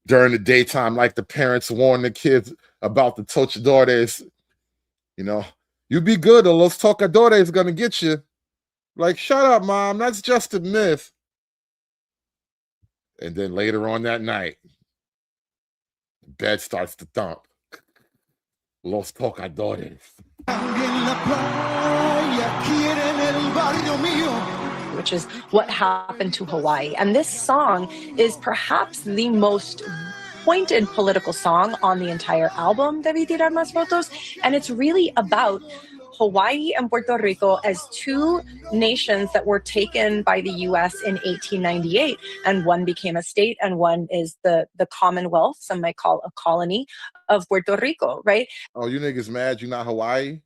S6: During the daytime, like the parents warn the kids about the tocadores. You know, you be good or Los tocadores gonna get you. Like, shut up, Mom, that's just a myth. And then later on that night, the bed starts to thump. Los tocadores.
S15: Which is what happened to Hawaii. And this song is perhaps the most pointed political song on the entire album, Debí Tirar Más Fotos. And it's really about Hawaii and Puerto Rico as two nations that were taken by the US in 1898, and one became a state and one is the Commonwealth, some might call a colony of Puerto Rico, right?
S6: Oh, you niggas mad you not Hawaii?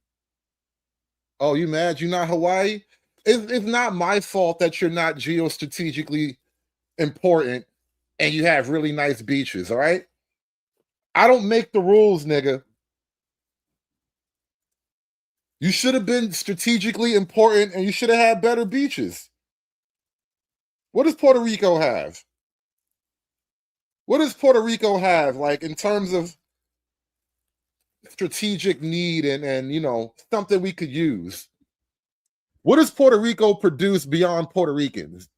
S6: Oh, you mad you not Hawaii? It's not my fault that you're not geostrategically important and you have really nice beaches, all right? I don't make the rules, nigga. You should have been strategically important and you should have had better beaches. What does Puerto Rico have? What does Puerto Rico have, like, in terms of strategic need and you know, something we could use? What does Puerto Rico produce beyond Puerto Ricans?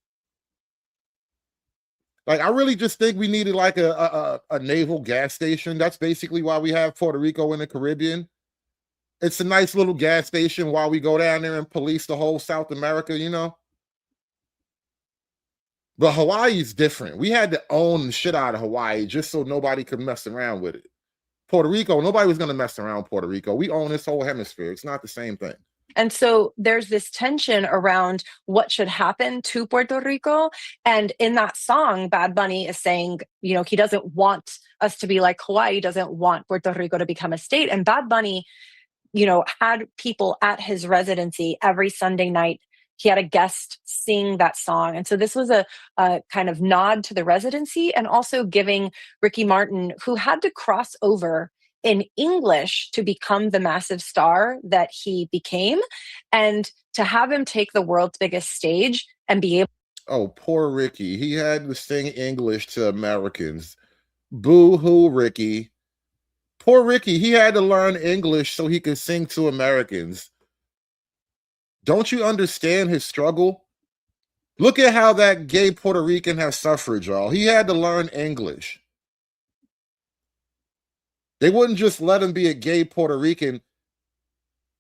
S6: Like, I really just think we needed like a naval gas station. That's basically why we have Puerto Rico in the Caribbean. It's a nice little gas station while we go down there and police the whole South America, you know? But Hawaii's different. We had to own the shit out of Hawaii just so nobody could mess around with it. Puerto Rico, nobody was going to mess around with Puerto Rico. We own this whole hemisphere. It's not the same thing.
S15: And so there's this tension around what should happen to Puerto Rico. And in that song, Bad Bunny is saying, you know, he doesn't want us to be like Hawaii, he doesn't want Puerto Rico to become a state. And Bad Bunny, you know, had people at his residency every Sunday night. He had a guest sing that song. And so this was a kind of nod to the residency and also giving Ricky Martin, who had to cross over in English to become the massive star that he became, and to have him take the world's biggest stage and be able.
S6: Oh, poor Ricky. He had to sing English to Americans. Boo-hoo, Ricky. Poor Ricky. He had to learn English so he could sing to Americans. Don't you understand his struggle? Look at how that gay Puerto Rican has suffered, y'all. He had to learn English. They wouldn't just let him be a gay Puerto Rican.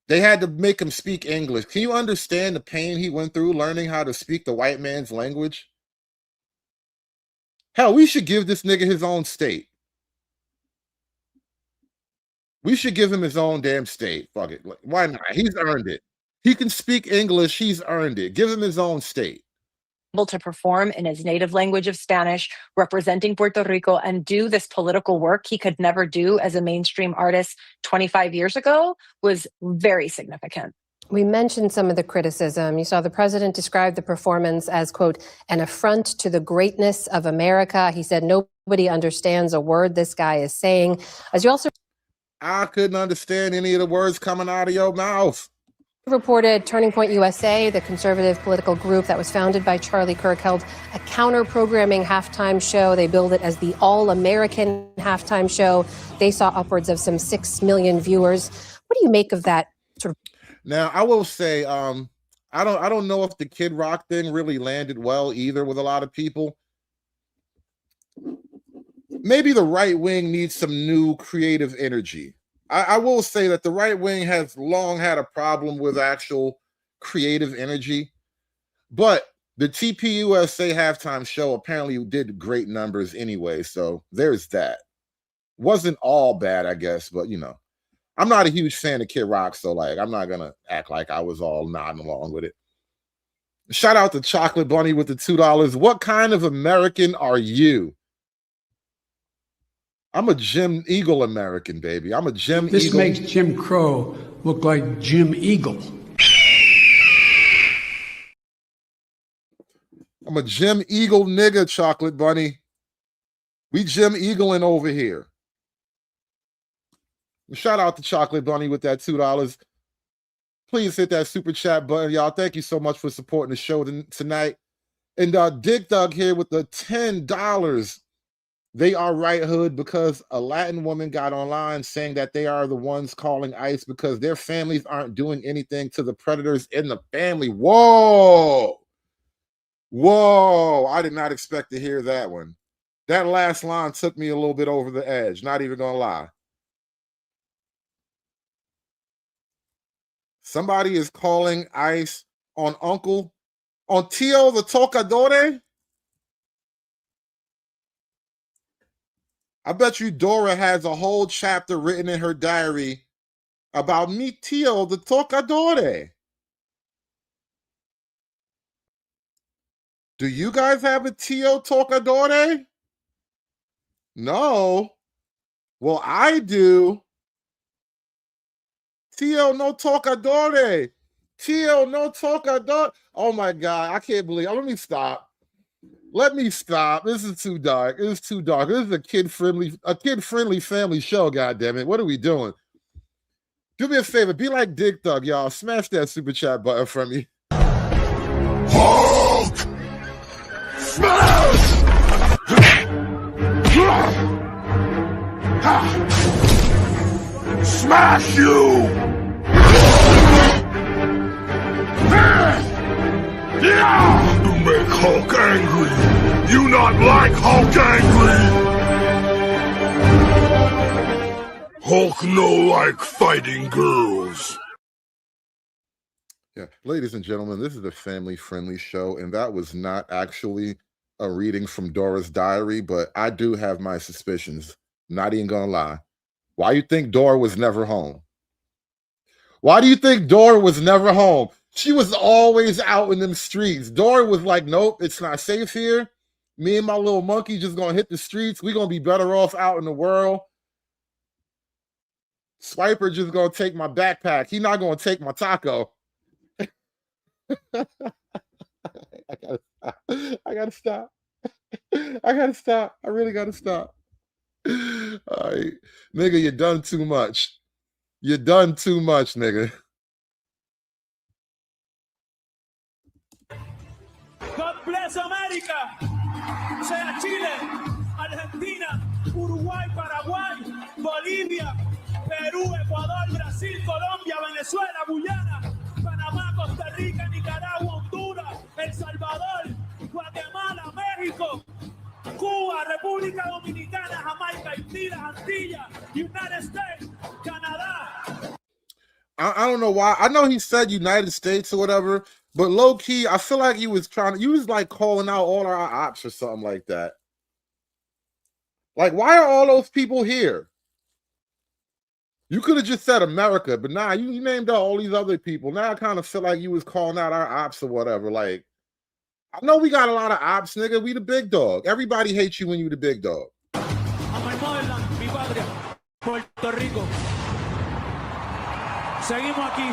S6: They had to make him speak English. Can you understand the pain he went through learning how to speak the white man's language? Hell, we should give this nigga his own state. We should give him his own damn state. Fuck it. Why not? He's earned it. He can speak English. He's earned it. Give him his own state.
S15: Able to perform in his native language of Spanish, representing Puerto Rico, and do this political work he could never do as a mainstream artist 25 years ago was very significant.
S14: We mentioned some of the criticism. You saw the president describe the performance as, quote, an affront to the greatness of America. He said nobody understands a word this guy is saying. As you also
S6: I couldn't understand any of the words coming out of your mouth.
S14: Reported, Turning Point USA, the conservative political group that was founded by Charlie Kirk, held a counter-programming halftime show. They billed it as the all-American halftime show. They saw upwards of some 6 million viewers. What do you make of that sort of?
S6: Now, I will say, I don't know if the Kid Rock thing really landed well either with a lot of people. Maybe the right wing needs some new creative energy. I will say that the right wing has long had a problem with actual creative energy, but the TPUSA halftime show apparently did great numbers anyway, so there's that. Wasn't all bad, I guess, but you know, I'm not a huge fan of Kid Rock, so like I'm not gonna act like I was all nodding along with it. Shout out to Chocolate Bunny with the $2. What kind of American are you? I'm a Jim Eagle American, baby. I'm a Jim Eagle.
S4: This makes Jim Crow look like Jim Eagle.
S6: I'm a Jim Eagle nigga, Chocolate Bunny. We Jim Eagling over here. Shout out to Chocolate Bunny with that $2. Please hit that super chat button, y'all. Thank you so much for supporting the show tonight. And Dick Doug here with the $10. They are right hood because a Latin woman got online saying that they are the ones calling ICE because their families aren't doing anything to the predators in the family. Whoa. Whoa. I did not expect to hear that one. That last line took me a little bit over the edge. Not even going to lie. Somebody is calling ICE on Tio the Tocadore. I bet you Dora has a whole chapter written in her diary about mi tío the tocadore. Do you guys have a tío tocadore? No. Well, I do. Tío no tocadore. Tío no tocadore. Oh my God, I can't believe. Let me stop. Let me stop. This is too dark. This is too dark. This is a kid-friendly family show, goddammit. What are we doing? Do me a favor, be like Dick Thug, y'all. Smash that super chat button for me.
S16: Hulk! Smash! Smash you! You make Hulk angry! You not like Hulk angry! Hulk no like fighting girls.
S6: Yeah, ladies and gentlemen, this is a family-friendly show, and that was not actually a reading from Dora's diary, but I do have my suspicions. Not even gonna lie. Why you think Dora was never home? Why do you think Dora was never home? She was always out in them streets. Dora was like, nope, it's not safe here. Me and my little monkey just gonna hit the streets. We're gonna be better off out in the world. Swiper just gonna take my backpack. He not gonna take my taco. I gotta stop. I gotta stop. I really gotta stop. All right. Nigga, you done too much. You done too much, nigga.
S17: God bless America. Sea Chile, Argentina, Uruguay, Paraguay, Bolivia, Perú, Ecuador, Brasil, Colombia, Venezuela, Guyana, Panamá, Costa Rica, Nicaragua, Honduras, El Salvador, Guatemala, México, Cuba, República Dominicana, Jamaica, Haití, las Antillas, United States, Canadá.
S6: I don't know why. I know he said United States or whatever, but low key, I feel like he was like calling out all our ops or something like that. Like, why are all those people here? You could have just said America, but nah, you named out all these other people. Now I kind of feel like you was calling out our ops or whatever. Like, I know we got a lot of ops, nigga. We the big dog. Everybody hates you when you the big dog.
S17: Mi patria, Puerto Rico. Seguimos aquí.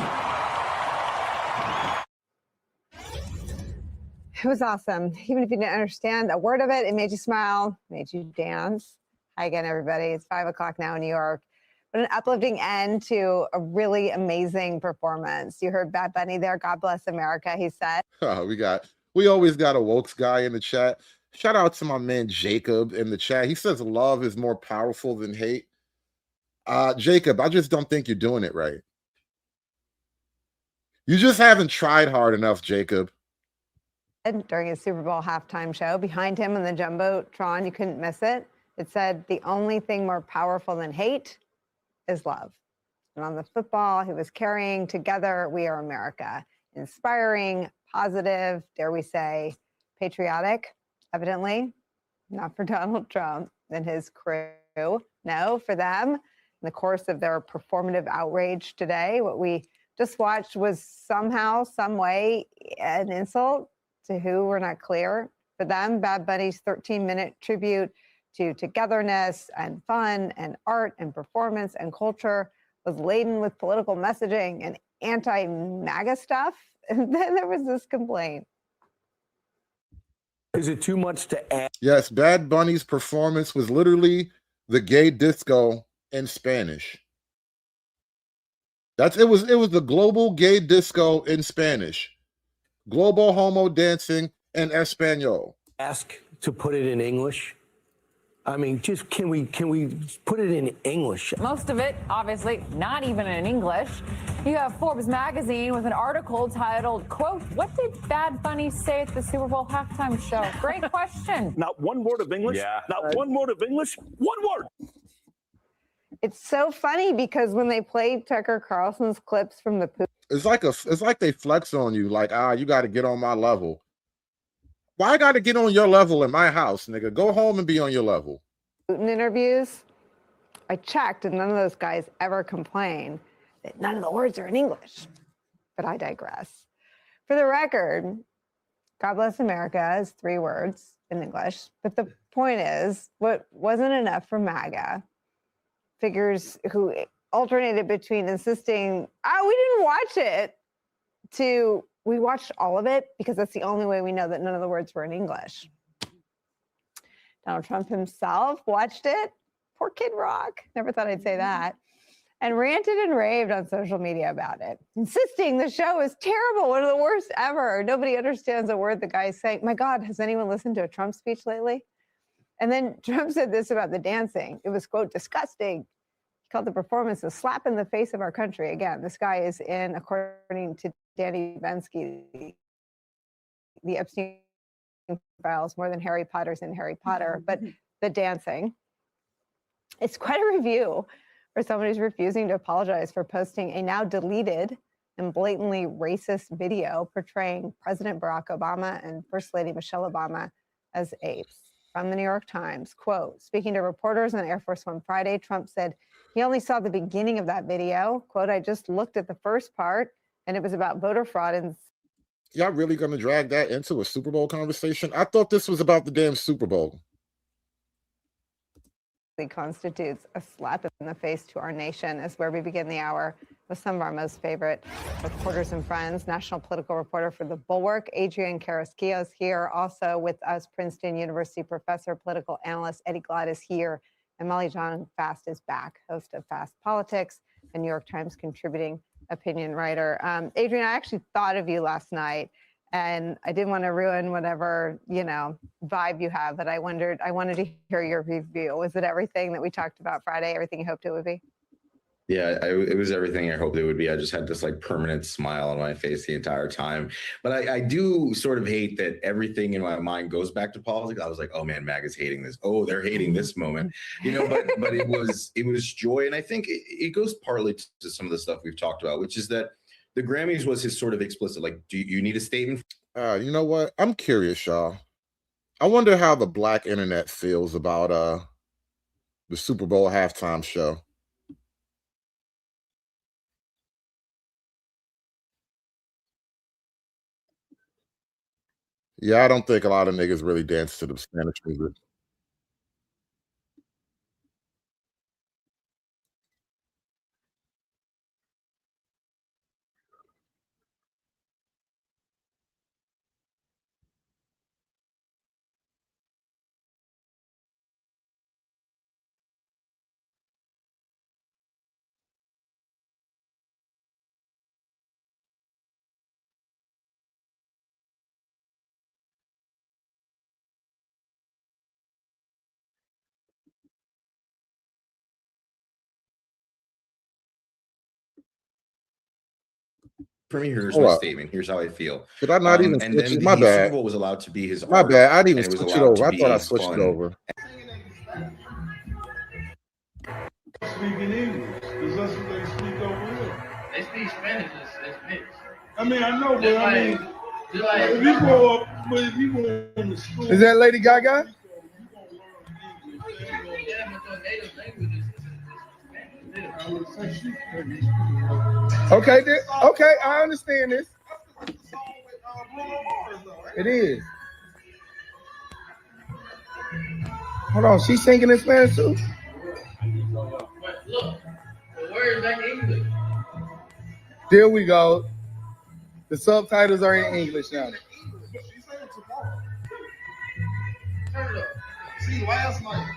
S18: It was awesome. Even if you didn't understand a word of it, it made you smile, made you dance. Hi again, everybody. It's 5 o'clock now in New York. But an uplifting end to a really amazing performance. You heard Bad Bunny there. God bless America, he said.
S6: We always got a Wokes guy in the chat. Shout out to my man Jacob in the chat. He says love is more powerful than hate. Jacob, I just don't think you're doing it right. You just haven't tried hard enough, Jacob.
S18: During his Super Bowl halftime show, behind him on the Jumbotron, you couldn't miss it. It said, the only thing more powerful than hate is love. And on the football, he was carrying Together We Are America. Inspiring, positive, dare we say, patriotic, evidently. Not for Donald Trump and his crew. No, for them. In the course of their performative outrage today, what we just watched was somehow, some way, an insult to who, we're not clear. For them, Bad Bunny's 13-minute tribute to togetherness and fun and art and performance and culture was laden with political messaging and anti-MAGA stuff. And then there was this complaint.
S19: Is it too much to add?
S6: Yes, Bad Bunny's performance was literally the gay disco in Spanish. It was the global gay disco in Spanish. Global homo dancing in Espanol.
S19: Ask to put it in English. I mean, just can we put it in English?
S20: Most of it, obviously, not even in English. You have Forbes magazine with an article titled, quote, "What did Bad Bunny say at the Super Bowl halftime show?" Great question.
S19: Not one word of English?
S20: Yeah.
S19: Not one word of English? One word.
S18: It's so funny because when they played Tucker Carlson's clips from the poop,
S6: It's like they flex on you, like, you got to get on my level. Why I got to get on your level in my house, nigga? Go home and be on your level.
S18: Putin interviews, I checked and none of those guys ever complain. that none of the words are in English. But I digress. For the record, God bless America is 3 words in English. But the point is, what wasn't enough for MAGA figures who alternated between insisting, we didn't watch it, to we watched all of it because that's the only way we know that none of the words were in English. Donald Trump himself watched it. Poor Kid Rock. Never thought I'd say that. And ranted and raved on social media about it, insisting the show is terrible, one of the worst ever. Nobody understands a word the guy is saying. My God, has anyone listened to a Trump speech lately? And then Trump said this about the dancing. It was, quote, disgusting. He called the performance a slap in the face of our country. Again, this guy is in, according to Danny Bensky, the Epstein files, more than Harry Potter's in Harry Potter. But the dancing, it's quite a review for someone who's refusing to apologize for posting a now deleted and blatantly racist video portraying President Barack Obama and First Lady Michelle Obama as apes. From the New York Times, quote, speaking to reporters on Air Force One Friday, Trump said he only saw the beginning of that video. Quote, I just looked at the first part and it was about voter fraud. And
S6: y'all really gonna drag that into a Super Bowl conversation? I thought this was about the damn Super Bowl.
S18: Constitutes a slap in the face to our nation, is where we begin the hour with some of our most favorite reporters and friends. National political reporter for The Bulwark, Adrian Carrasquillo, is here. Also with us, Princeton University professor, political analyst Eddie Glad is here. And Molly John Fast is back, host of Fast Politics, a New York Times contributing opinion writer. Adrian, I actually thought of you last night, and I didn't want to ruin whatever, vibe you have, but I wanted to hear your review. Was it everything that we talked about Friday, everything you hoped it would be?
S21: Yeah, it was everything I hoped it would be. I just had this permanent smile on my face the entire time. But I do sort of hate that everything in my mind goes back to politics. I was like, oh man, MAGA's hating this. Oh, they're hating this moment, but it was joy. And I think it goes partly to some of the stuff we've talked about, which is that the Grammys was his sort of explicit, do you need a statement?
S6: You know what? I'm curious, y'all. I wonder how the Black internet feels about the Super Bowl halftime show. Yeah, I don't think a lot of niggas really dance to the Spanish music.
S21: For me, here's my statement. Here's how I feel.
S6: Did I not even
S21: and
S6: switch
S21: then
S6: it? My
S21: the
S6: bad.
S21: Super Bowl was allowed to be his
S6: My
S21: art.
S6: bad. I didn't even
S21: and it was
S6: switch it
S21: allowed
S6: over.
S21: to
S6: I
S21: be
S6: thought I
S21: a
S6: switched it
S21: fun-
S6: over.
S17: Speaking English, because that's what they speak over here. They speak Spanish, it's mixed. I mean, I know, but if you grow up, if you go into school.
S22: Is that Lady Gaga? Okay, okay, I understand this. It is. Hold on, she's singing in Spanish too?
S17: But look, the words back in English.
S22: There we go. The subtitles are in English now.
S17: Turn it up. See, last night.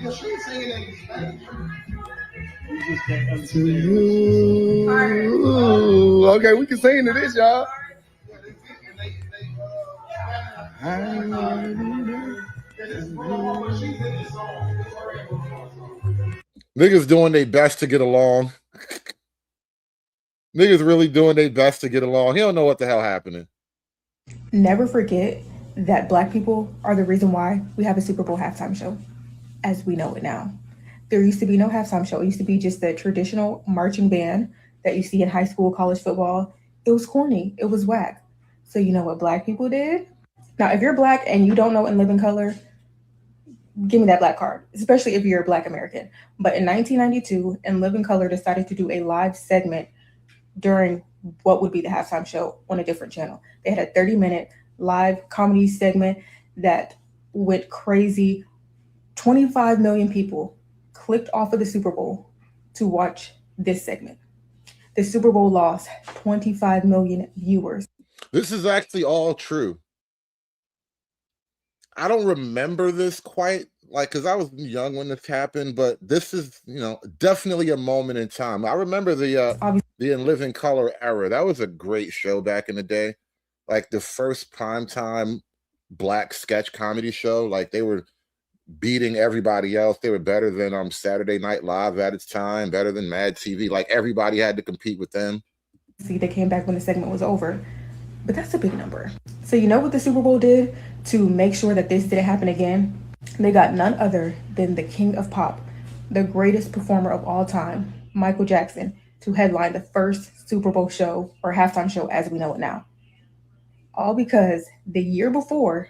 S17: Yeah, she's singing in Spanish.
S22: To you. Okay, we can sing to this, y'all.
S6: Niggas doing their best to get along. Niggas really doing their best to get along. He don't know what the hell happening.
S23: Never forget that Black people are the reason why we have a Super Bowl halftime show, as we know it now. There used to be no halftime show. It used to be just the traditional marching band that you see in high school, college football. It was corny. It was whack. So you know what Black people did? Now, if you're Black and you don't know and live in color, give me that black card, especially if you're a Black American. But in 1992, In Living Color decided to do a live segment during what would be the halftime show on a different channel. They had a 30-minute live comedy segment that went crazy. 25 million people clicked off of the Super Bowl to watch this segment. The Super Bowl lost 25 million viewers.
S6: This is actually all true. I don't remember this quite, like, because I was young when this happened, but this is, you know, definitely a moment in time. I remember the In Living Color era. That was a great show back in the day. Like the first primetime Black sketch comedy show. Like they were beating everybody else. They were better than Saturday Night Live at its time, better than Mad TV. Like everybody had to compete with them.
S23: See, they came back when the segment was over, but that's a big number. So you know what the Super Bowl did to make sure that this didn't happen again? They got none other than the king of pop, the greatest performer of all time, Michael Jackson, to headline the first Super Bowl show or halftime show as we know it now. All because the year before,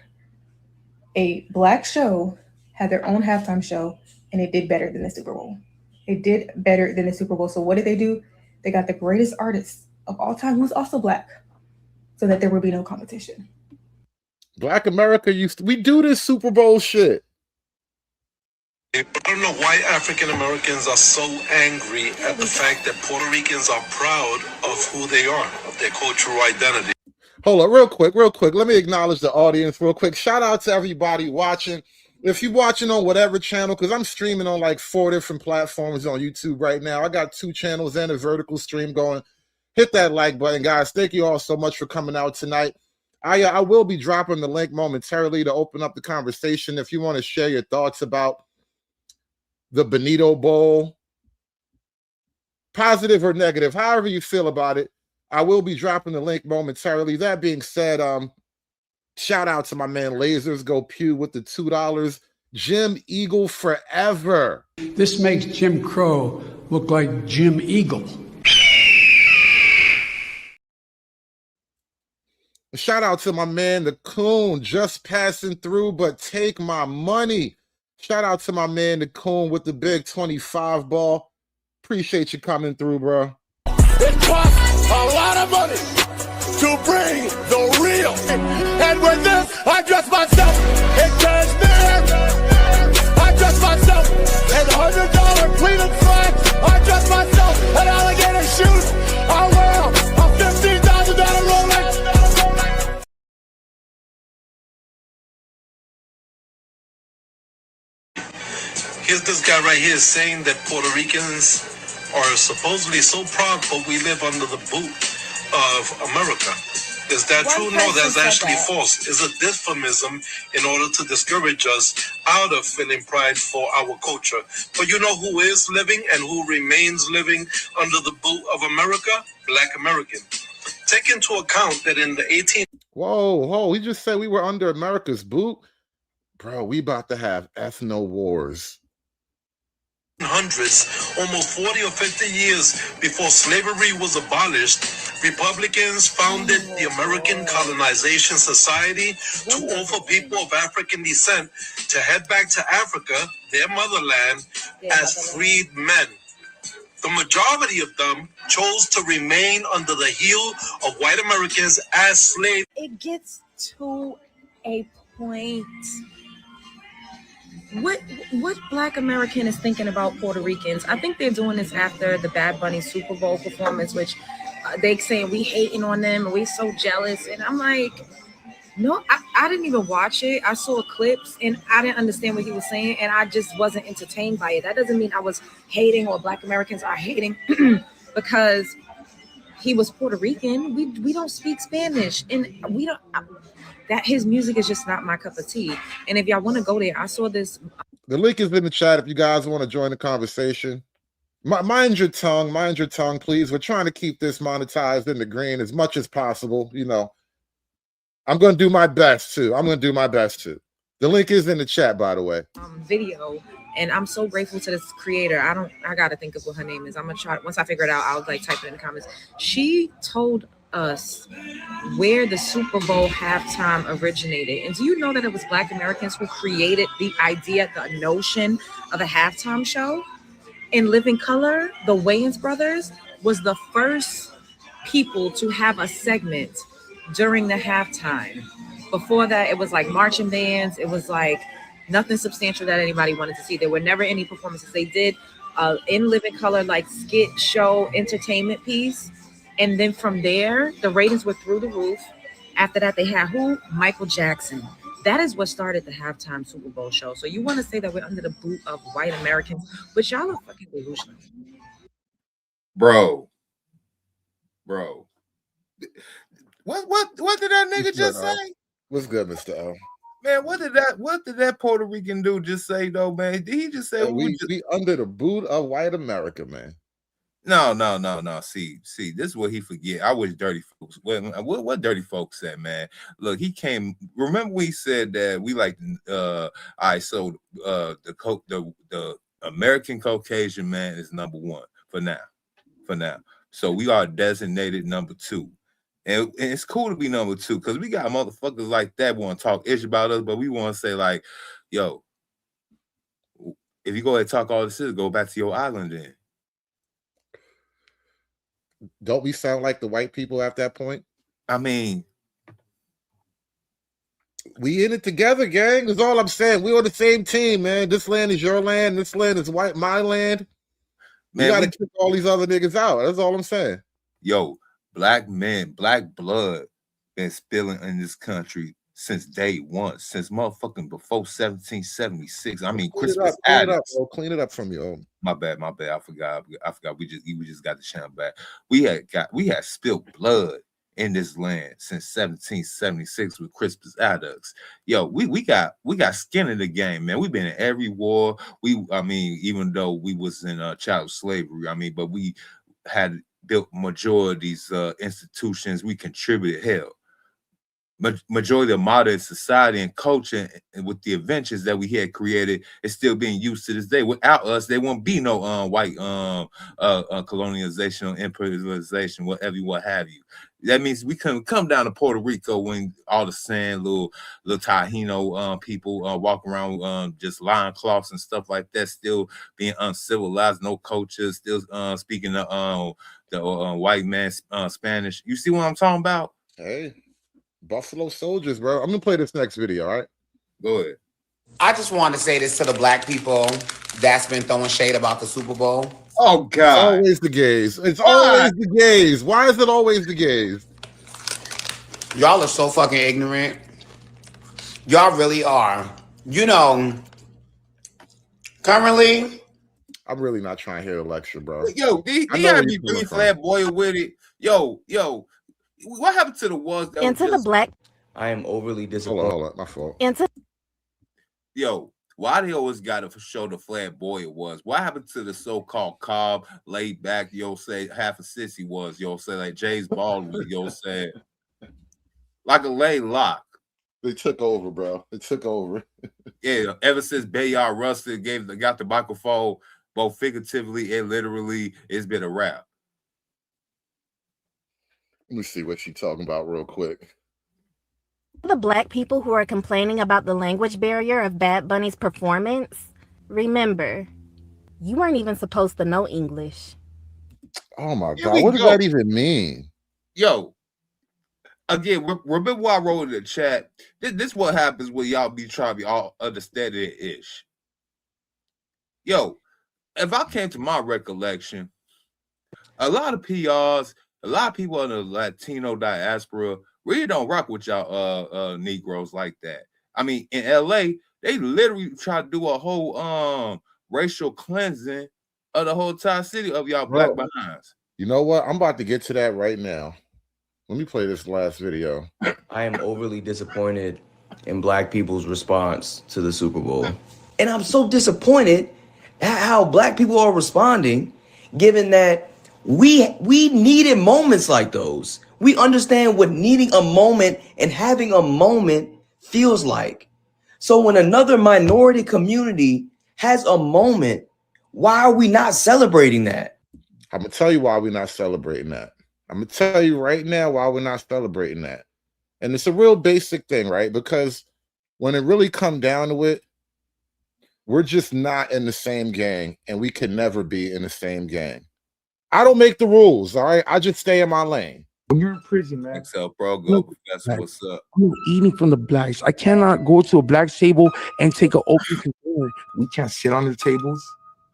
S23: a Black show had their own halftime show and it did better than the Super Bowl. It did better than the Super Bowl. So what did they do? They got the greatest artist of all time who's also Black so that there would be no competition.
S6: Black America we do this Super Bowl shit.
S1: I don't know why African Americans are so angry at the fact that Puerto Ricans are proud of who they are, of their cultural identity.
S6: Hold on, real quick. Let me acknowledge the audience real quick. Shout out to everybody watching. If you're watching on whatever channel, because I'm streaming on like 4 different platforms on YouTube right now. I got 2 channels and a vertical stream going. Hit that like button, guys. Thank you all so much for coming out tonight. I will be dropping the link momentarily to open up the conversation. If you want to share your thoughts about the Benito Bowl, positive or negative, however you feel about it, I will be dropping the link momentarily. That being said, shout out to my man Lasers Go Pew with the $2. Jim Eagle forever.
S4: This makes Jim Crow look like Jim Eagle.
S6: Shout out to my man, the Coon, just passing through, but take my money. Shout out to my man, the Coon, with the big 25 ball. Appreciate you coming through, bro.
S2: It costs a lot of money to bring the real. And with this, I dress myself in cashmere. I dress myself in $100 pleated slacks. I dress myself in alligator shoes. I wear a $15,000 Rolex.
S1: Here's this guy right here saying that Puerto Ricans are supposedly so proud, but we live under the boot of America. Is that true? No, that's actually false. It's a euphemism in order to discourage us out of feeling pride for our culture. But you know who is living and who remains living under the boot of America? Black American. Take into account that in the 18...
S6: Whoa, he just said we were under America's boot? Bro, we about to have ethno wars.
S1: Hundreds, almost 40 or 50 years before slavery was abolished, Republicans founded the American Colonization Society to offer people of African descent to head back to Africa, their motherland, as freed men. The majority of them chose to remain under the heel of white Americans as slaves.
S5: It gets to a point. What Black American is thinking about Puerto Ricans? I think they're doing this after the Bad Bunny Super Bowl performance, which they saying we hating on them and we so jealous. And I'm like, no, I didn't even watch it. I saw clips and I didn't understand what he was saying, and I just wasn't entertained by it. That doesn't mean I was hating or Black Americans are hating because he was Puerto Rican. We don't speak Spanish, and we don't. That his music is just not my cup of tea. And if y'all want to go there, I saw this.
S6: The link is in the chat if you guys want to join the conversation. Mind your tongue, please. We're trying to keep this monetized in the green as much as possible. You know, I'm going to do my best too. The link is in the chat, by the way.
S5: Video, and I'm so grateful to this creator. I got to think of what her name is. I'm going to try. Once I figure it out, I'll like type it in the comments. She told us where the Super Bowl halftime originated. And do you know that it was Black Americans who created the idea, the notion of a halftime show? In Living Color, the Wayans brothers was the first people to have a segment during the halftime. Before that, it was like marching bands. It was like nothing substantial that anybody wanted to see. There were never any performances. They did in Living Color, like skit show entertainment piece. And then from there, the ratings were through the roof. After that, they had who? Michael Jackson. That is what started the halftime Super Bowl show. So you want to say that we're under the boot of white Americans, but y'all are fucking delusional.
S6: Bro. What did that nigga just say? What's good, Mr. O? Man, what did that Puerto Rican dude just say though, man? Did he just say we under the boot of white America, man? No. See, this is what he forget. I wish dirty folks. What dirty folks said, man? Look, he came. Remember we said that we like. All right, so the American Caucasian man is number one for now. So we are designated number two. And it's cool to be number two because we got motherfuckers like that want to talk ish about us, but we want to say like, yo, if you go ahead and talk all this shit, go back to your island then. Don't we sound like the white people at that point? I mean, we in it together, gang. That's all I'm saying. We on the same team, man. This land is your land. This land is my land. Man, we got to kick all these other niggas out. That's all I'm saying. Yo, black men, black blood been spilling in this country since day one, since motherfucking before 1776. I mean, Christmas Adams. Clean it up from you. My bad. I forgot. We just got the champ back. We had spilled blood in this land since 1776 with Crispus Attucks. Yo, we got skin in the game, man. We've been in every war. Even though we was in child slavery, but we had built majorities, institutions. We contributed hell. Majority of modern society and culture and with the inventions that we had created is still being used to this day. Without us, there won't be no white colonialization or imperialization, what have you. That means we couldn't come down to Puerto Rico when all the sand, little Taino people walk around just loincloths and stuff like that, still being uncivilized, no culture, still speaking the white man Spanish. You see what I'm talking about? Hey. Buffalo Soldiers, bro. I'm gonna play this next video, all right? Go ahead.
S7: I just want to say this to the black people that's been throwing shade about the Super Bowl.
S6: Oh, God. It's always the gays. It's always the gays. Why is it always the gays?
S7: Y'all are so fucking ignorant. Y'all really are. You know, currently...
S6: I'm really not trying to hear the lecture, bro.
S7: Yo,
S6: they gotta be really flamboyant with it. Yo. What happened to the ones that
S8: into the black?
S21: I am overly disappointed.
S6: Hold on, my fault.
S8: Yo,
S6: why they always got to show the flamboyant was? What happened to the so-called calm, laid back? Say half a sissy was. Say like James Baldwin. Say like a lay lock. They took over, bro. They took over. Yeah, ever since Bayard Rustin got the microphone, both figuratively and literally, it's been a wrap. Let me see what she's talking about real quick.
S8: the black people who are complaining about the language barrier of Bad Bunny's performance, remember, you weren't even supposed to know English.
S6: Oh my God, what does that even mean? Yo, again, remember what I wrote in the chat? This is what happens when y'all be trying to be all understanding-ish. Yo, if I came to my recollection, a lot of PRs, a lot of people in the Latino diaspora really don't rock with y'all Negroes like that. I mean, in LA, they literally try to do a whole racial cleansing of the whole entire city of y'all black behinds. You know what? I'm about to get to that right now. Let me play this last video.
S21: I am overly disappointed in black people's response to the Super Bowl. And I'm so disappointed at how black people are responding, given that we needed moments like those. We understand what needing a moment and having a moment feels like. So when another minority community has a moment, why are we not celebrating that?
S6: I'm gonna tell you why we're not celebrating that. I'm gonna tell you right now why we're not celebrating that. And it's a real basic thing, right? Because when it really come down to it, we're just not in the same gang, and we can never be in the same gang. I don't make the rules, all right? I just stay in my lane.
S3: When you're in prison, man.
S9: What's up, bro?
S3: Look,
S9: Go, Professor.
S3: like,
S9: What's up?
S3: I'm eating from the blacks. I cannot go to a black table and take an open container. We can't sit on their tables.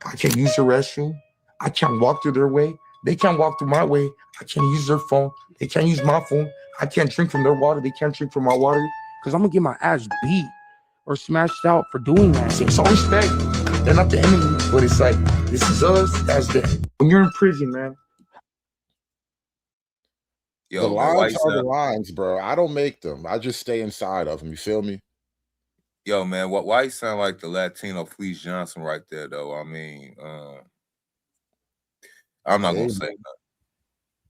S3: I can't use the restroom. I can't walk through their way. They can't walk through my way. I can't use their phone. They can't use my phone. I can't drink from their water. They can't drink from my water because I'm gonna get my ass beat or smashed out for doing that. So it's all respect. They're not the enemy, but it's like this is us. That's them. When you're in prison, man.
S9: Yo,
S6: The
S9: man,
S6: lines
S9: White
S6: are the
S9: sound,
S6: lines, bro. I don't make them. I just stay inside of them. You feel me?
S9: yo, man, why you sound like the Latino Fleece Johnson right there, though? I mean, I'm not
S6: Hey,
S9: gonna say
S6: man.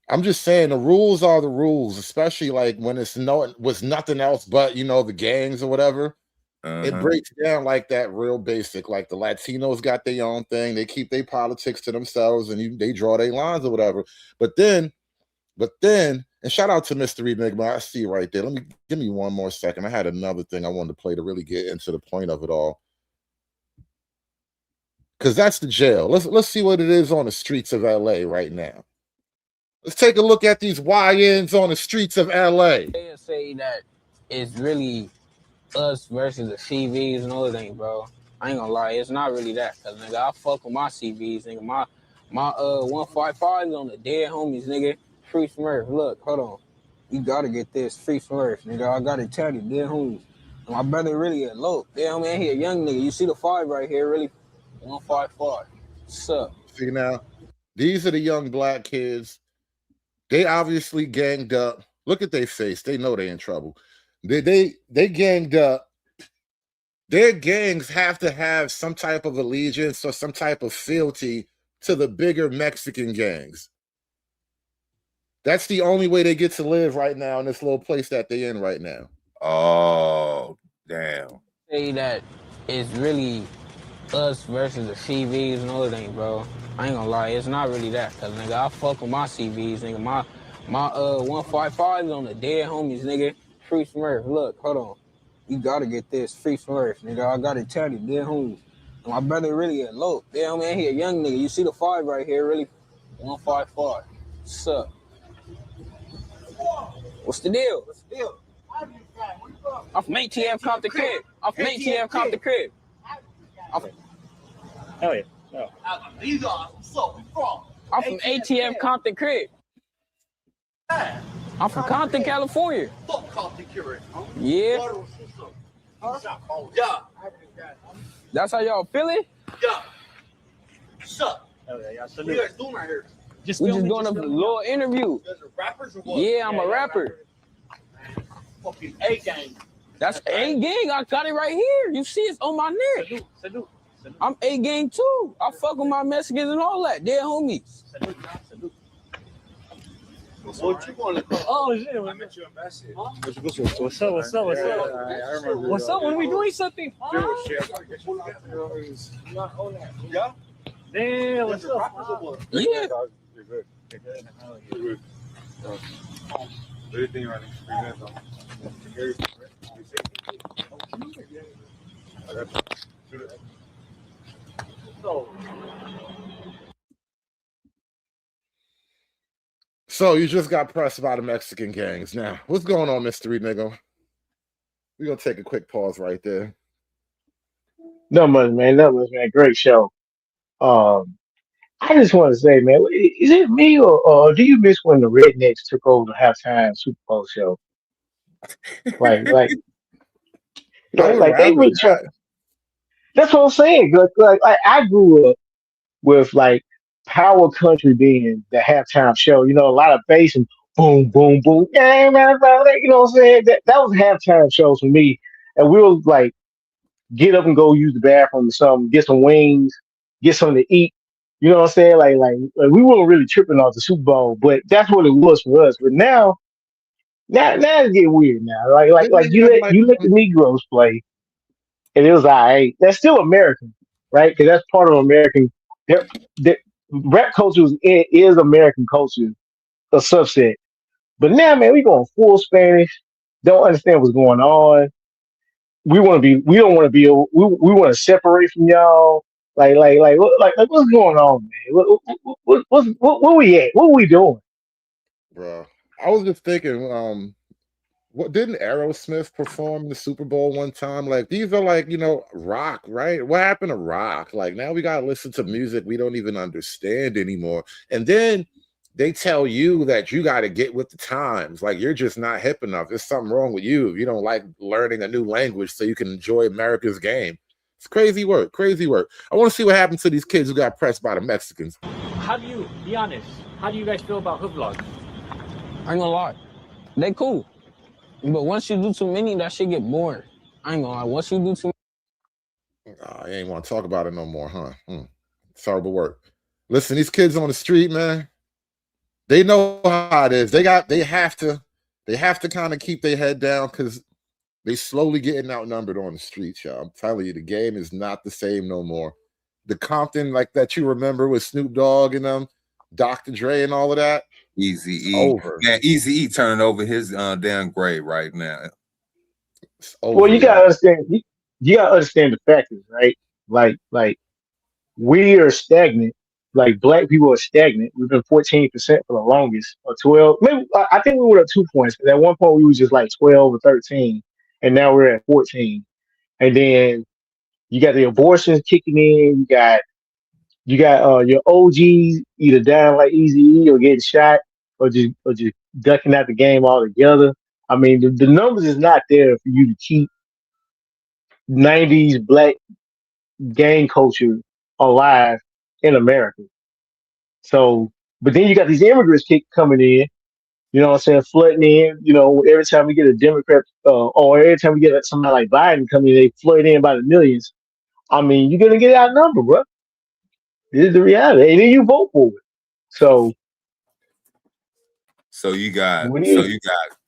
S6: I'm just saying the rules are the rules, especially like when it's was nothing else but the gangs or whatever. It
S9: Uh-huh.
S6: breaks down like that real basic. Like the Latinos got their own thing. They keep their politics to themselves and they draw their lines or whatever. But then, and shout out to Mr. Enigma. I see right there. Give me one more second. I had another thing I wanted to play to really get into the point of it all. Because that's the jail. Let's see what it is on the streets of LA right now. Let's take a look at these YNs on the streets of LA.
S10: They say that it's really us versus the CVs and all that thing, bro. I ain't gonna lie, it's not really that. Cause nigga, I fuck with my CVs, nigga. My 155 is on the dead homies, nigga. Free Smurf. Look, hold on. You gotta get this free Smurf, nigga. I gotta tell you, dead homies. My brother really a low. Dead homie, he a young nigga. You see the 5 right here, really? 155. What's up?
S6: See now, these are the young black kids. They obviously ganged up. Look at their face. They know they're in trouble. They ganged up. Their gangs have to have some type of allegiance or some type of fealty to the bigger Mexican gangs. That's the only way they get to live right now in this little place that they're in right now.
S9: Oh, damn.
S10: Say that it's really us versus the CVs and all that thing, bro. I ain't gonna lie, it's not really that. Cause nigga, I fuck with my CVs, nigga. My 155 is on the dead homies, nigga. Free Smurf. Look, hold on. You gotta get this free Smurf, nigga. I gotta tell you, dead homies. My brother really a low. Dead homie, he a young nigga. You see the 5 right here, really? 155. What's up? What's the deal? What's the deal? I'm from ATF Compton Crib. I'm from ATF Compton Crib. Hell yeah. No. These are so from. I'm from ATF Compton Crib. I'm from Compton, California. Fuck Compton, yeah. Yeah. That's how y'all feel it? Yeah. Sup? What you guys doing right here? We just doing a little interview. You guys are rappers or what? Yeah, I'm a rapper. Fucking A gang. That's A gang. I got it right here. You see, it's on my neck. Salute. I'm A gang too. I fuck with my Mexicans and all that. They're homies. Salute. What you want to call? Oh shit! I met you in Bassett. What's up? What's up? What's up? When are we doing something? Yeah. Damn. What's up? Yeah.
S6: So you just got pressed by the Mexican gangs. Now, what's going on, Mystery Nigga? We're gonna take a quick pause right there.
S24: No much, man. No much, man. Great show. I just want to say, man, is it me or do you miss when the Rednecks took over the halftime Super Bowl show? Like, like,
S6: I would
S24: like they
S6: rather
S24: really try.
S6: that.
S24: That's what I'm saying. Like I grew up with like Power Country being the halftime show. You know, a lot of bass and boom, boom, boom. Yeah, man, you know what I'm saying? That was halftime shows for me. And we were like get up and go use the bathroom or something, get some wings, get something to eat. You know what I'm saying? Like we weren't really tripping off the Super Bowl, but that's what it was for us. But now it's getting weird now. Like you let the Negroes play, and it was all right. That's still American, right? Because that's part of American. Their rap culture is American culture. a subset. But now, man, we going full Spanish. Don't understand what's going on. We want to be. We don't want to be. We want to separate from y'all. Like, what's going on, man? What we at? What we doing?
S6: Bro, I was just thinking, what didn't Aerosmith perform in the Super Bowl one time? Like, these are like, rock, right? What happened to rock? Like, now we gotta listen to music we don't even understand anymore. And then they tell you that you got to get with the times. Like, you're just not hip enough. There's something wrong with you if you don't like learning a new language so you can enjoy America's game. It's crazy work, crazy work. I want to see what happened to these kids who got pressed by the Mexicans.
S11: How do you, be honest, how do you guys feel about hood vlogs?
S10: I ain't gonna lie. They cool. But once you do too many, that shit get boring. I ain't gonna lie. Once you do too many.
S6: I ain't want to talk about it no more, huh? It's horrible work. Listen, these kids on the street, man, they know how it is. They have to kind of keep their head down because they slowly getting outnumbered on the streets, y'all. I'm telling you, the game is not the same no more. The Compton, like that you remember with Snoop Dogg and Dr. Dre and all of that.
S9: Easy
S6: over.
S9: Man, Easy E turning over his damn grave right now.
S6: It's over.
S24: Well, you gotta understand. You gotta understand the factors, right? Like we are stagnant. Like black people are stagnant. We've been 14% for the longest, or 12. Maybe I think we were at 2 points. Because at one point we was just like 12 or 13, and now we're at 14. And then you got the abortions kicking in. You got your OGs either dying like Eazy-E or getting shot, or just ducking out the game altogether. I mean, the numbers is not there for you to keep 90s black gang culture alive in America. So, but then you got these immigrants coming in, you know what I'm saying, flooding in. Every time we get a Democrat or every time we get somebody like Biden coming in, they flood in by the millions. I mean, you're gonna get outnumbered, bro. This is the reality, and then you vote for it.
S9: So you got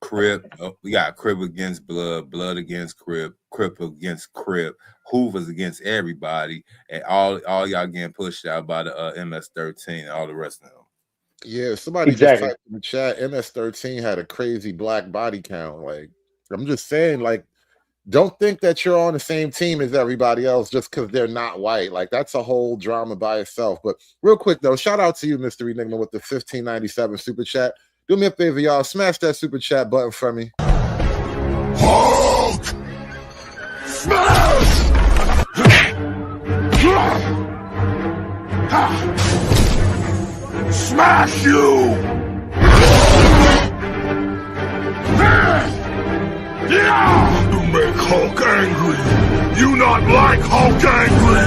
S9: Crip. We got Crip against Blood, Blood against Crip, Crip against Crip, Hoovers against everybody, and all y'all getting pushed out by the MS-13 and all the rest of them.
S6: Yeah, somebody just typed in the chat. MS-13 had a crazy black body count. Like, I'm just saying, like, don't think that you're on the same team as everybody else just because they're not white. Like, that's a whole drama by itself. But real quick though, shout out to you, Mr. Enigma, with the 1597 super chat. Do me a favor, y'all. Smash that super chat button for me.
S2: Hulk! Smash! Smash you! Yeah! You make Hulk angry. You not like Hulk angry.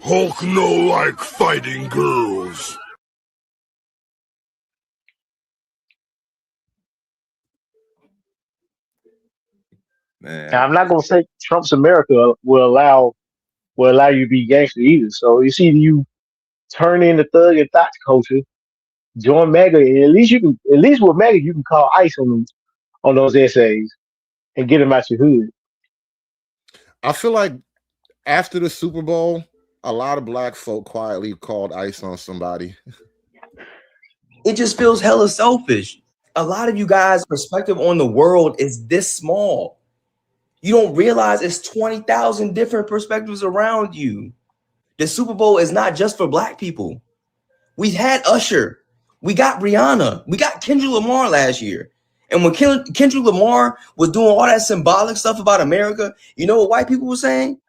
S2: Hulk no like fighting girls.
S9: Man.
S24: Now, I'm not gonna say Trump's America will allow you to be gangster either. So it's either you turn in the thug and thought culture, join MAGA, and at least with MAGA you can call ICE on those essays and get them out your hood.
S6: I feel like after the Super Bowl, a lot of black folk quietly called ICE on somebody.
S12: It just feels hella selfish. A lot of you guys' perspective on the world is this small. You don't realize it's 20,000 different perspectives around you. The Super Bowl is not just for black people. We had Usher. We got Rihanna. We got Kendrick Lamar last year. And when Kendrick Lamar was doing all that symbolic stuff about America, you know what white people were saying?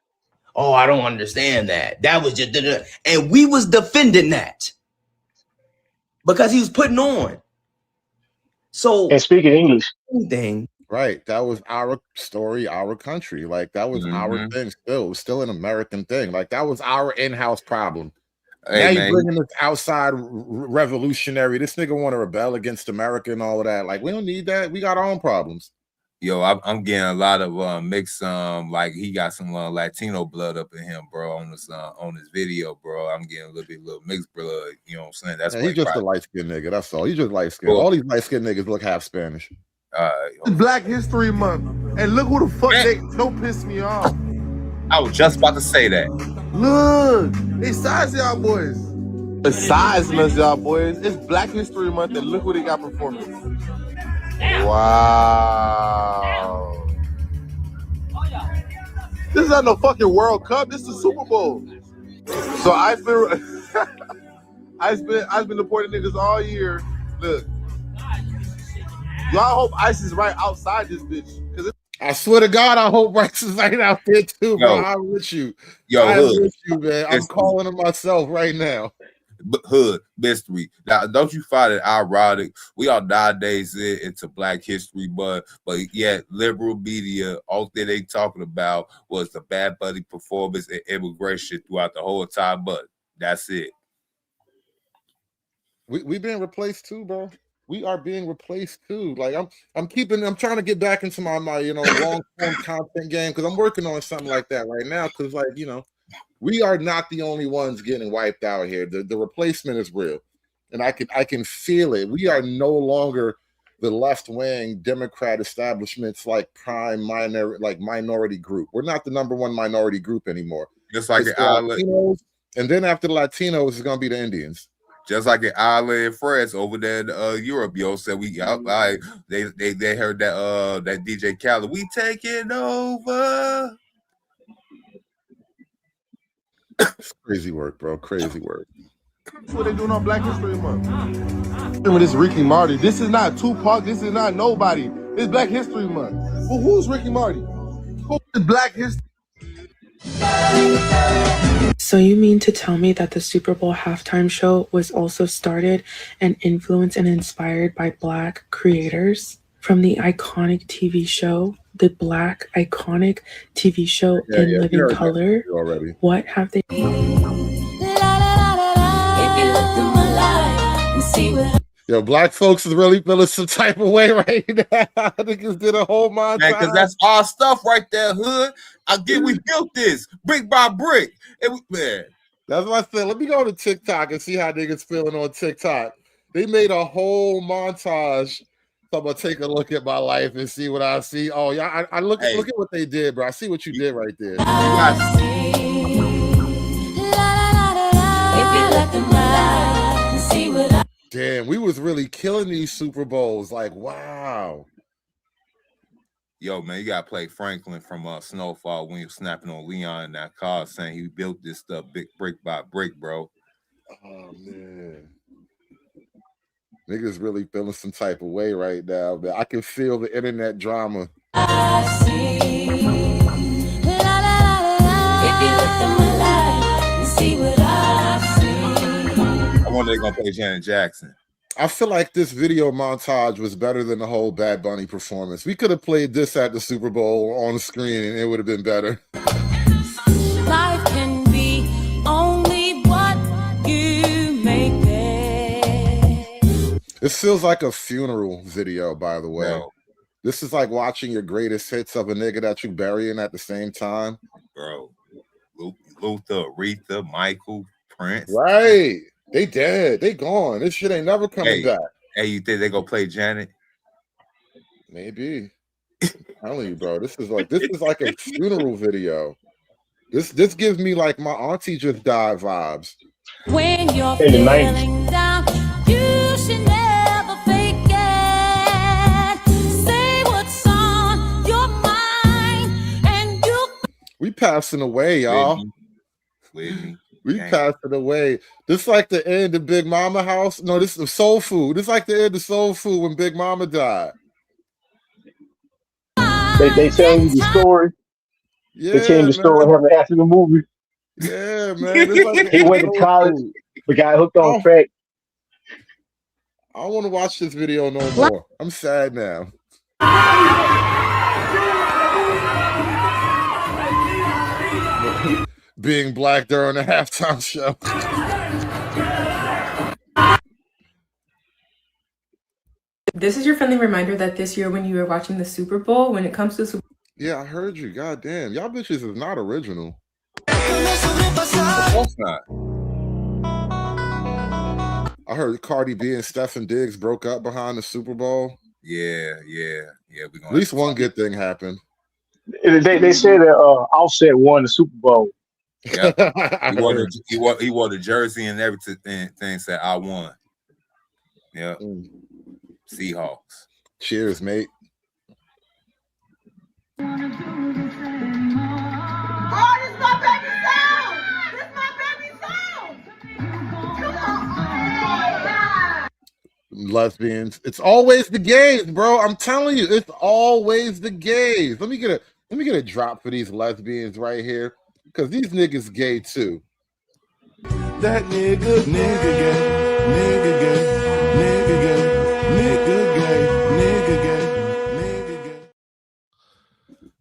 S12: Oh, I don't understand that. That was just... And we was defending that. Because he was putting on. So...
S24: And speaking English.
S12: Thing.
S6: Right. That was our story, our country. Like, that was our thing still. It was still an American thing. Like, that was our in-house problem. Hey, now you're bringing this outside revolutionary. This nigga want to rebel against America and all of that. Like, we don't need that. We got our own problems.
S9: Yo, I'm getting a lot of mixed, like he got some Latino blood up in him, bro, on this video, bro. I'm getting a little mixed blood. You know what I'm saying? That's
S6: he's just a light-skinned nigga. That's all. He's just light-skinned. All these light-skinned niggas look half Spanish.
S22: It's Black History Month, and look who the fuck don't piss me off.
S9: I was just about to say that.
S22: Look, they size y'all boys.
S13: sizing us, y'all boys. It's Black History Month, and look what he got performing. Wow. This is not no fucking World Cup. This is the Super Bowl. So I've been deporting niggas all year. Look, y'all hope ICE is right outside this bitch.
S6: I swear to God, I hope Rex is right out there too, bro. I'm with you. I'm with you, man. I'm calling him myself right now.
S9: Hood mystery. Now, don't you find it ironic? We are nowadays into Black History Month, but yet liberal media, all thing they talking about was the Bad Bunny performance and immigration throughout the whole time. But that's it.
S6: We being replaced too, bro. We are being replaced too. Like I'm trying to get back into my long form content game because I'm working on something like that right now. Because we are not the only ones getting wiped out here. The replacement is real, and I can feel it. We are no longer the left wing Democrat establishment's prime minority group. We're not the number one minority group anymore.
S9: Just like
S6: the Latinos, and then after the Latinos is going to be the Indians.
S9: Just like in Ireland and France over there in Europe, said we like they heard that DJ Khaled, we taking over.
S6: It's crazy work, bro. Crazy work.
S13: That's what they doing on Black History Month. Remember this Ricky Martin. This is not Tupac. This is not nobody. It's Black History Month. Well, who's Ricky Martin? Who is Black History?
S14: So you mean to tell me that the Super Bowl halftime show was also started and influenced and inspired by Black creators? From the iconic TV show, the Black iconic TV show In Living Color? What have they...
S6: Yo, Black folks is really feeling some type of way right now. I think it's did a whole montage.
S9: Man, because that's our stuff right there, hood. We built this brick by brick. Man.
S6: That's what I said. Let me go to TikTok and see how niggas feeling on TikTok. They made a whole montage. So I'm gonna take a look at my life and see what I see. Oh, yeah, I look at what they did, bro. I see what you did right there. Damn, we was really killing these Super Bowls. Like, wow.
S9: Yo, man, you gotta play Franklin from Snowfall when he was snapping on Leon in that car, saying he built this stuff brick by brick, bro.
S6: Oh man, niggas really feeling some type of way right now. Man, I can feel the internet drama. I
S9: wonder they're gonna play Janet Jackson.
S6: I feel like this video montage was better than the whole Bad Bunny performance. We could have played this at the Super Bowl on the screen and it would have been better.
S15: Life can be only what you make it.
S6: This feels like a funeral video, by the way. Bro. This is like watching your greatest hits of a nigga that you burying at the same time.
S9: Bro, Luther, Aretha, Michael, Prince.
S6: Right. They dead. They gone. This shit ain't never coming back.
S9: Hey, you think they gonna play Janet?
S6: Maybe. I'm telling you, bro. This is like a funeral video. This gives me like my auntie just died vibes.
S15: When you're feeling down, you should never fake it. Say what's on your mind, and you.
S6: We passing away, y'all.
S9: Whitney.
S6: We passed it away. This is like the end of Big Mama house. No, this is Soul Food. This is like the end of Soul Food when Big Mama died.
S24: They tell you the story.
S6: Yeah,
S24: they tell you the story after the movie.
S6: Yeah, man. Like
S24: he went to college, but got hooked on crack.
S6: I don't want to watch this video no more. I'm sad now. Being black during a halftime show.
S23: This is your friendly reminder that this year when you are watching the Super Bowl, when it comes to Super
S6: Yeah, I heard you. God damn. Y'all bitches is not original.
S9: Of course not.
S6: I heard Cardi B and Stephen Diggs broke up behind the Super Bowl.
S9: Yeah.
S6: At least one good thing happened.
S24: They said that Offset won the Super Bowl.
S9: Yeah, he wore the jersey and everything. Said I won. Yeah, Seahawks.
S6: Cheers, mate. Lesbians. It's always the gays, bro. I'm telling you, it's always the gays. Let me get a drop for these lesbians right here, because these niggas gay too.
S2: That nigga gay, nigga gay, nigga gay.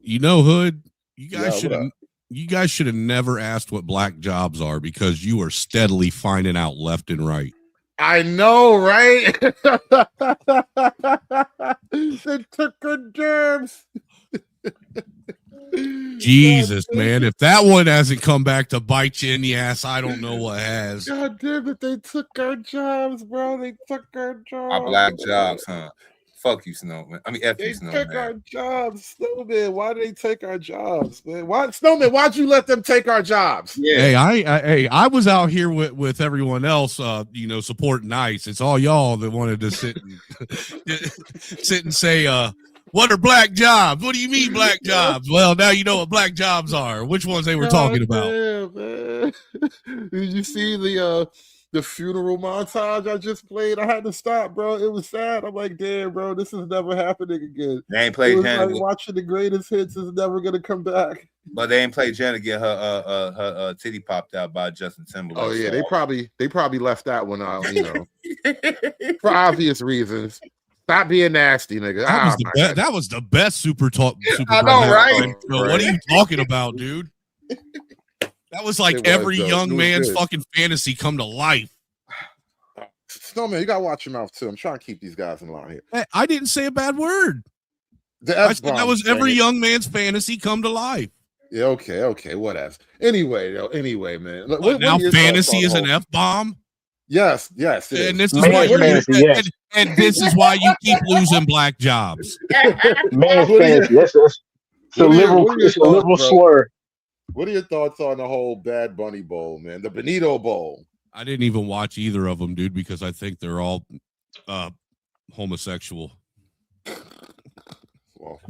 S16: You know, Hood, you guys should have never asked what black jobs are, because you are steadily finding out left and right.
S6: I know, right? They took her germs.
S16: Jesus, man. If that one hasn't come back to bite you in the ass, I don't know what has.
S6: God damn it, they took our jobs, bro. They took our jobs.
S9: Our black jobs, huh? Fuck you, Snowman. I mean, F you, Snowman.
S6: They took our jobs, Snowman. Why did they take our jobs, man? Why, Snowman? Why'd you let them take our jobs?
S16: Yeah. Hey, I was out here with everyone else, supporting ICE. It's all y'all that wanted to sit and say, what are black jobs? What do you mean black jobs? Well, now you know what black jobs are. Which ones they were talking about?
S6: Damn, man. Did you see the funeral montage I just played? I had to stop, bro. It was sad. I'm like, damn, bro, this is never happening again.
S9: They ain't played Janet.
S6: Like watching the greatest hits is never gonna come back.
S9: But they ain't played Janet get her titty popped out by Justin Timberlake.
S6: Oh yeah, they probably left that one out, for obvious reasons. Stop being nasty, nigga.
S16: That was the best Super
S6: I know, right?
S16: What are you talking about, dude? That was like every young man's fucking fantasy come to life.
S6: Snowman, you gotta watch your mouth too. I'm trying to keep these guys in line here.
S16: Hey, I didn't say a bad word. I said that was every young man's fantasy come to life.
S6: Yeah, okay, whatever. Anyway, man.
S16: Now fantasy is an F-bomb?
S6: Yes. It
S16: and
S6: is.
S16: this is why and this is why you keep losing black jobs.
S24: Man's fantasy. It's a liberal slur.
S6: What are your thoughts on the whole Bad Bunny Bowl, man? The Benito Bowl.
S16: I didn't even watch either of them, dude, because I think they're all homosexual.
S6: Well,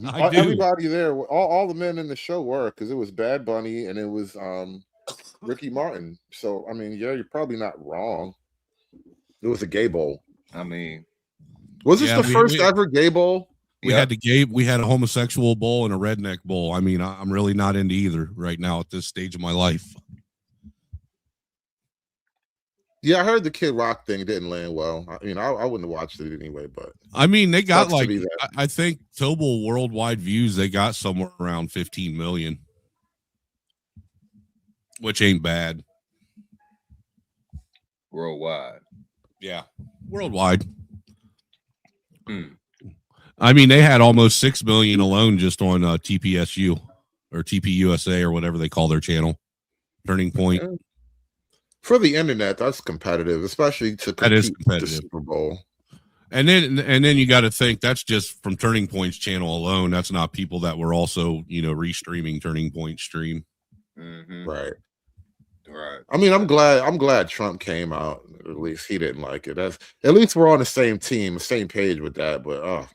S16: I do.
S6: Everybody there, all the men in the show were, because it was Bad Bunny and it was Ricky Martin. So I mean, yeah, you're probably not wrong. It was a gay bowl.
S9: I mean,
S6: was this the first ever gay bowl?
S16: We had a homosexual bowl and a redneck bowl. I mean, I'm really not into either right now at this stage of my life.
S6: Yeah, I heard the Kid Rock thing didn't land well. I mean, I wouldn't have watched it anyway, but
S16: I mean, they got I think total worldwide views, they got somewhere around 15 million, which ain't bad.
S9: Worldwide.
S16: Yeah, worldwide. I mean, they had almost 6 million alone just on TPSU or TPUSA or whatever they call their channel. Turning Point.
S6: Yeah. For the internet, that's competitive, especially to compete with the Super Bowl.
S16: And then you got to think that's just from Turning Point's channel alone. That's not people that were also, restreaming Turning Point stream.
S9: Mm-hmm.
S6: Right.
S9: Right.
S6: I mean, I'm glad Trump came out. At least he didn't like it. At least we're on the same team, the same page with that. But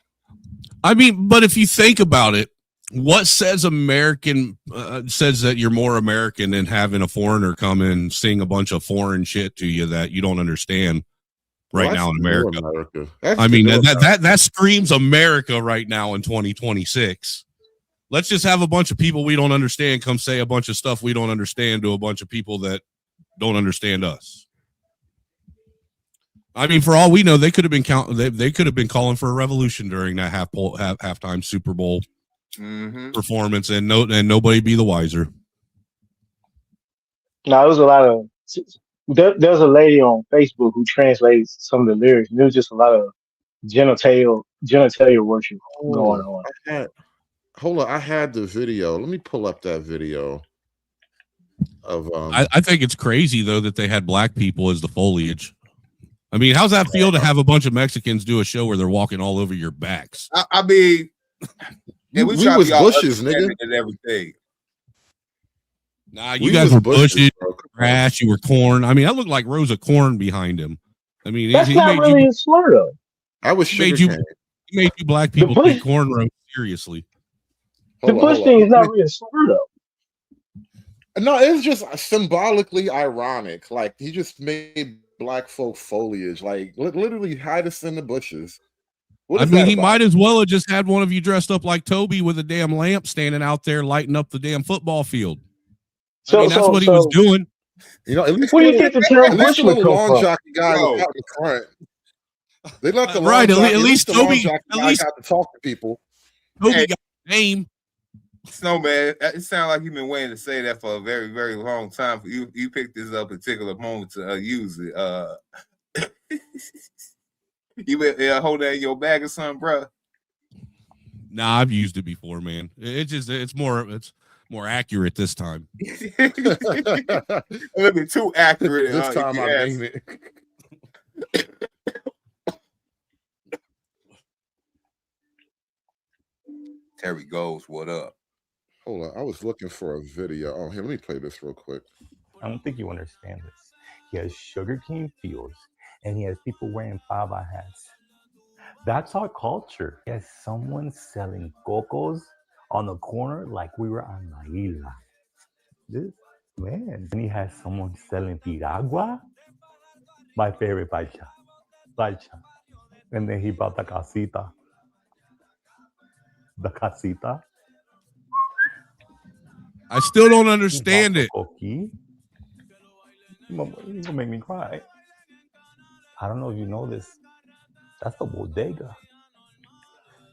S16: I mean, but if you think about it, what says American says that you're more American than having a foreigner come and sing a bunch of foreign shit to you that you don't understand now in America. I mean, that screams America right now in 2026. Let's just have a bunch of people we don't understand come say a bunch of stuff we don't understand to a bunch of people that don't understand us. I mean, for all we know, they could have been they could have been calling for a revolution during that halftime Super Bowl performance, and nobody be the wiser.
S24: No, it was a lot of. There's a lady on Facebook who translates some of the lyrics, and there was just a lot of genitalia worship going on.
S6: Hold on, I had the video. Let me pull up that video of.
S16: I think it's crazy though that they had black people as the foliage. I mean, how's that feel to have a bunch of Mexicans do a show where they're walking all over your backs?
S9: I mean, yeah, we
S6: was bushes, nigga,
S9: and everything.
S16: Nah, you guys were bushes, grass, you were corn. I mean, that looked like rows of corn behind him. I mean,
S24: That's
S16: he
S24: not
S16: made
S24: really
S16: you.
S24: a slur, though.
S6: I was
S16: He made
S6: sugarcane.
S16: you black people take cornrows seriously.
S24: The bush thing is not really a slur, though.
S6: No, it's just symbolically ironic. Like he just made black folk foliage, like literally hide us in the bushes. What
S16: I
S6: is
S16: mean,
S6: that
S16: he
S6: about?
S16: might as well have just had one of you dressed up like Toby with a damn lamp standing out there lighting up the damn football field. I mean, that's what he was doing.
S6: You know, at least
S24: where do you think the term bushman come
S6: lawn
S24: from?
S6: jockey guy was out in front. They let the
S16: Right,
S6: lawn jockey,
S16: at least
S6: the lawn
S16: Toby,
S6: jockey guy got to talk to people.
S16: Toby got a name.
S9: Snowman, it sounds like you've been waiting to say that for a very, very long time. For you picked this up particular moment to use it. You been hold that in your bag or something, bro?
S16: Nah, I've used it before, man. It's more accurate this time.
S9: A little bit too accurate.
S6: This time I mean it.
S9: Terry Goes, what up?
S6: Hold on, I was looking for a video. Oh, here, let me play this real quick.
S17: I don't think you understand this. He has sugarcane fields, and he has people wearing pava hats. That's our culture. He has someone selling cocos on the corner like we were on La Isla. This man. And he has someone selling piragua. My favorite paisa. And then he bought the casita. The casita.
S16: I still don't understand it.
S17: You're gonna make me cry. I don't know if you know this. That's the bodega.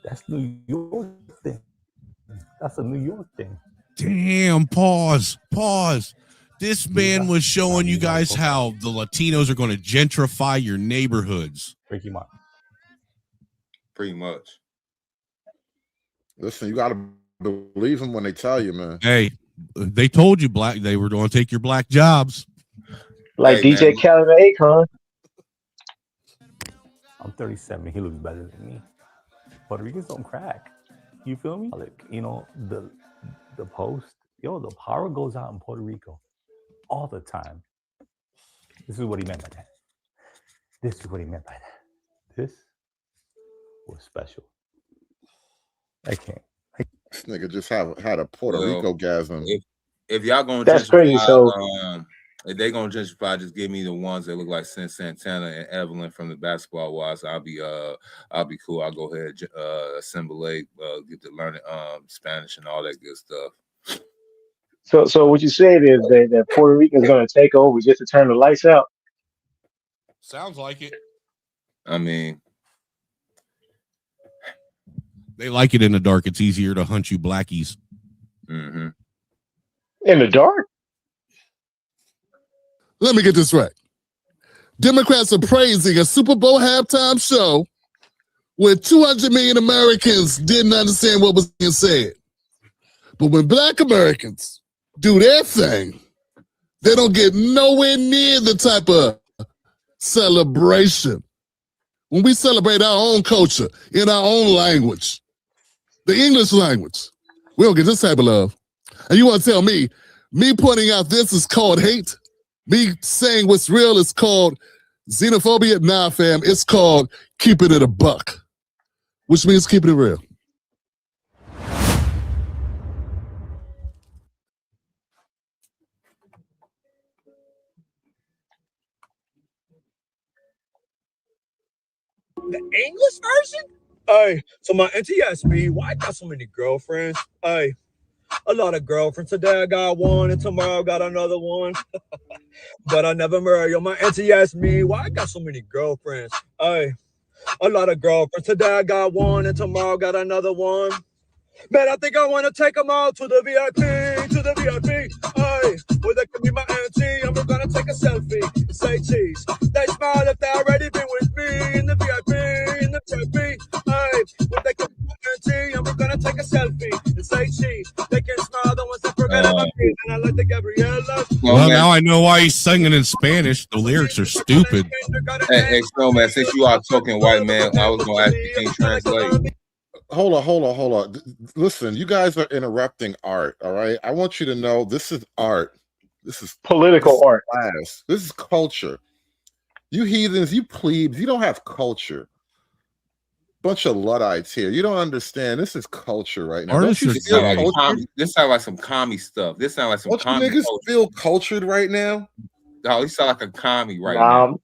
S17: That's New York thing. That's a New York thing.
S16: Damn, pause. This man was showing you guys how the Latinos are going to gentrify your neighborhoods.
S17: Pretty
S9: much.
S6: Listen, you gotta believe them when they tell you, man.
S16: Hey, they told you they were going to take your black jobs.
S24: Like
S16: hey,
S24: DJ Khaled and Akon.
S17: I'm 37. He looks better than me. Puerto Ricans don't crack. You feel me? Like, you know, the post. Yo, the power goes out in Puerto Rico all the time. This is what he meant by that. This was special. I can't.
S6: This nigga just had a Puerto Rico gasm.
S9: If y'all gonna
S24: that's crazy. So
S9: if they gonna gentrify, just give me the ones that look like Sin Santana and Evelyn from the Basketball Wives. I'll be cool. I'll go ahead assimilate, get to learning Spanish and all that good stuff.
S24: So what you said is that Puerto Rican's gonna take over just to turn the lights out.
S16: Sounds like it.
S9: I mean,
S16: they like it in the dark. It's easier to hunt you blackies.
S9: Mm-hmm.
S24: In the dark?
S13: Let me get this right. Democrats are praising a Super Bowl halftime show where 200 million Americans didn't understand what was being said. But when Black Americans do their thing, they don't get nowhere near the type of celebration. When we celebrate our own culture in our own language, the English language, we don't get this type of love. And you want to tell me pointing out this is called hate? Me saying what's real is called xenophobia? Nah, fam, it's called keeping it a buck, which means keeping it real.
S18: The English version? Hey, so my auntie asked me why I got so many girlfriends. Hey, a lot of girlfriends. Today I got one and tomorrow I got another one. But I never marry. Yo, my auntie asked me why I got so many girlfriends. Hey, a lot of girlfriends. Today I got one and tomorrow I got another one. Man, I think I want to take them all to the VIP, Hey, where they can be my auntie, and we're gonna take a selfie and say cheese. They smile if they already been with me in the VIP, Hey, where they can be my auntie, and we're gonna take a selfie and say cheese. They can smile the ones that forget about me, and I like the Gabriella.
S16: Well, now I know why he's singing in Spanish. The lyrics are stupid.
S9: Hey, Snowman, since you are talking white man, I was gonna ask you, can you translate?
S6: hold on. Listen, you guys are interrupting art. All right, I want you to know this is art. This is
S24: Political art.
S6: class. This is culture. You heathens, you plebes, you don't have culture. Bunch of Luddites here. You don't understand. This is culture right now. Don't
S16: Artists
S6: you
S16: are
S9: This
S6: feel
S9: sound like
S6: cultured?
S9: this sound like some commie stuff. This sound like some
S6: Don't you
S9: commie
S6: niggas
S9: culture.
S6: feel cultured right now?
S9: Oh, you sound like a commie right now.
S24: Nah,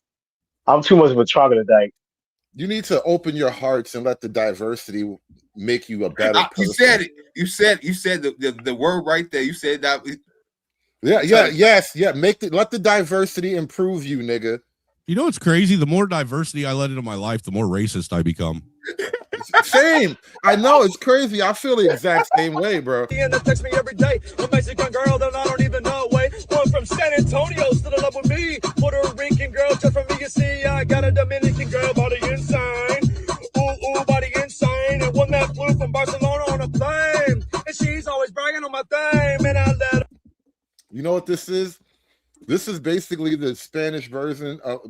S24: I'm too much of a troglodyte.
S6: You need to open your hearts and let the diversity make you a better person.
S9: You said it. You said the word right there. You said that.
S6: Yeah. Let the diversity improve you, nigga.
S16: You know what's crazy? The more diversity I let into my life, the more racist I become.
S6: Same. I know it's crazy. I feel the exact same way, bro.
S18: And they text me every day. A Mexican girl that I don't even know. Way one from San Antonio, still in love with me. Puerto Rican girl, just from me, you see. I got a Dominican girl, body insane. Ooh, body insane. And one that flew from Barcelona on a plane. And she's always bragging on my thing. Man, I let her.
S6: You know what this is? This is basically the Spanish version of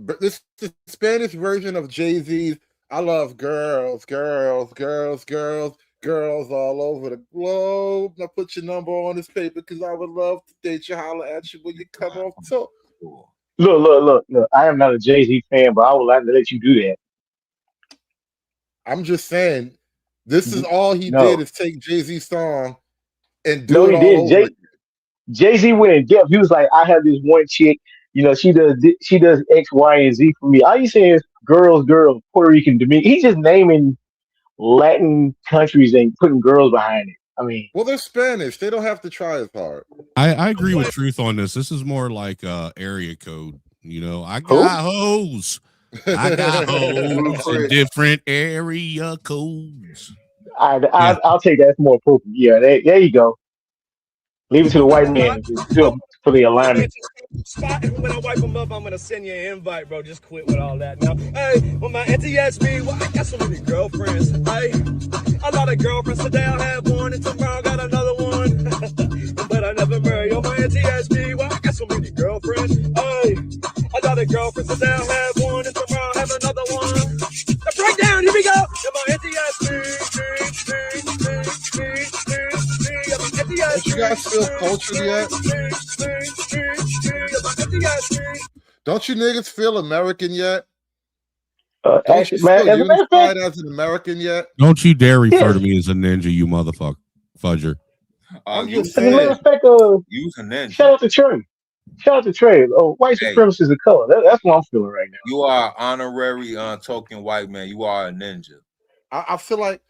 S6: Jay-Z's I love girls all over the globe. Now put your number on this paper because I would love to date you, holler at you when you come off tour.
S24: Look. I am not a Jay-Z fan, but I would like to let you do that.
S6: I'm just saying, this is all he
S24: No.
S6: did is take Jay-Z's song and do
S24: No,
S6: it
S24: he
S6: all
S24: didn't.
S6: over.
S24: Jay-Z went in depth. He was like, I have this one chick, she does X, Y, and Z for me. All you saying is girls, Puerto Rican, Dominican. He's just naming Latin countries and putting girls behind it. I mean,
S6: well, they're Spanish. They don't have to try as hard.
S16: I agree with Truth on this. This is more like area code. I got hoes. I got hoes in different area codes.
S24: I'll take that. That's more appropriate. Yeah, there you go. Leave it to the white man for the alignment.
S18: Spot, and when I wipe them up, I'm gonna send you an invite, bro. Just quit with all that now. Hey, when my auntie asked me, well, I got so many girlfriends. Hey, a lot of girlfriends. Today I'll have one, and tomorrow I got another one. But I never marry. Oh, my auntie asked me, well, I got so many girlfriends. Hey, a lot of girlfriends. Today I'll have one, and tomorrow I'll have another one. The breakdown, here we go. And my auntie asked me.
S6: Don't you guys feel cultured yet? Don't you niggas feel American yet? Don't you feel unified as an American yet?
S16: Don't you dare refer to me as a ninja, you motherfucker, fudger.
S6: I'm just
S24: As a matter of fact,
S9: use a ninja.
S24: Shout out to Trey. Oh, white supremacy is a color. That's what I'm feeling right now.
S9: You are honorary token white man. You are a ninja.
S6: I feel like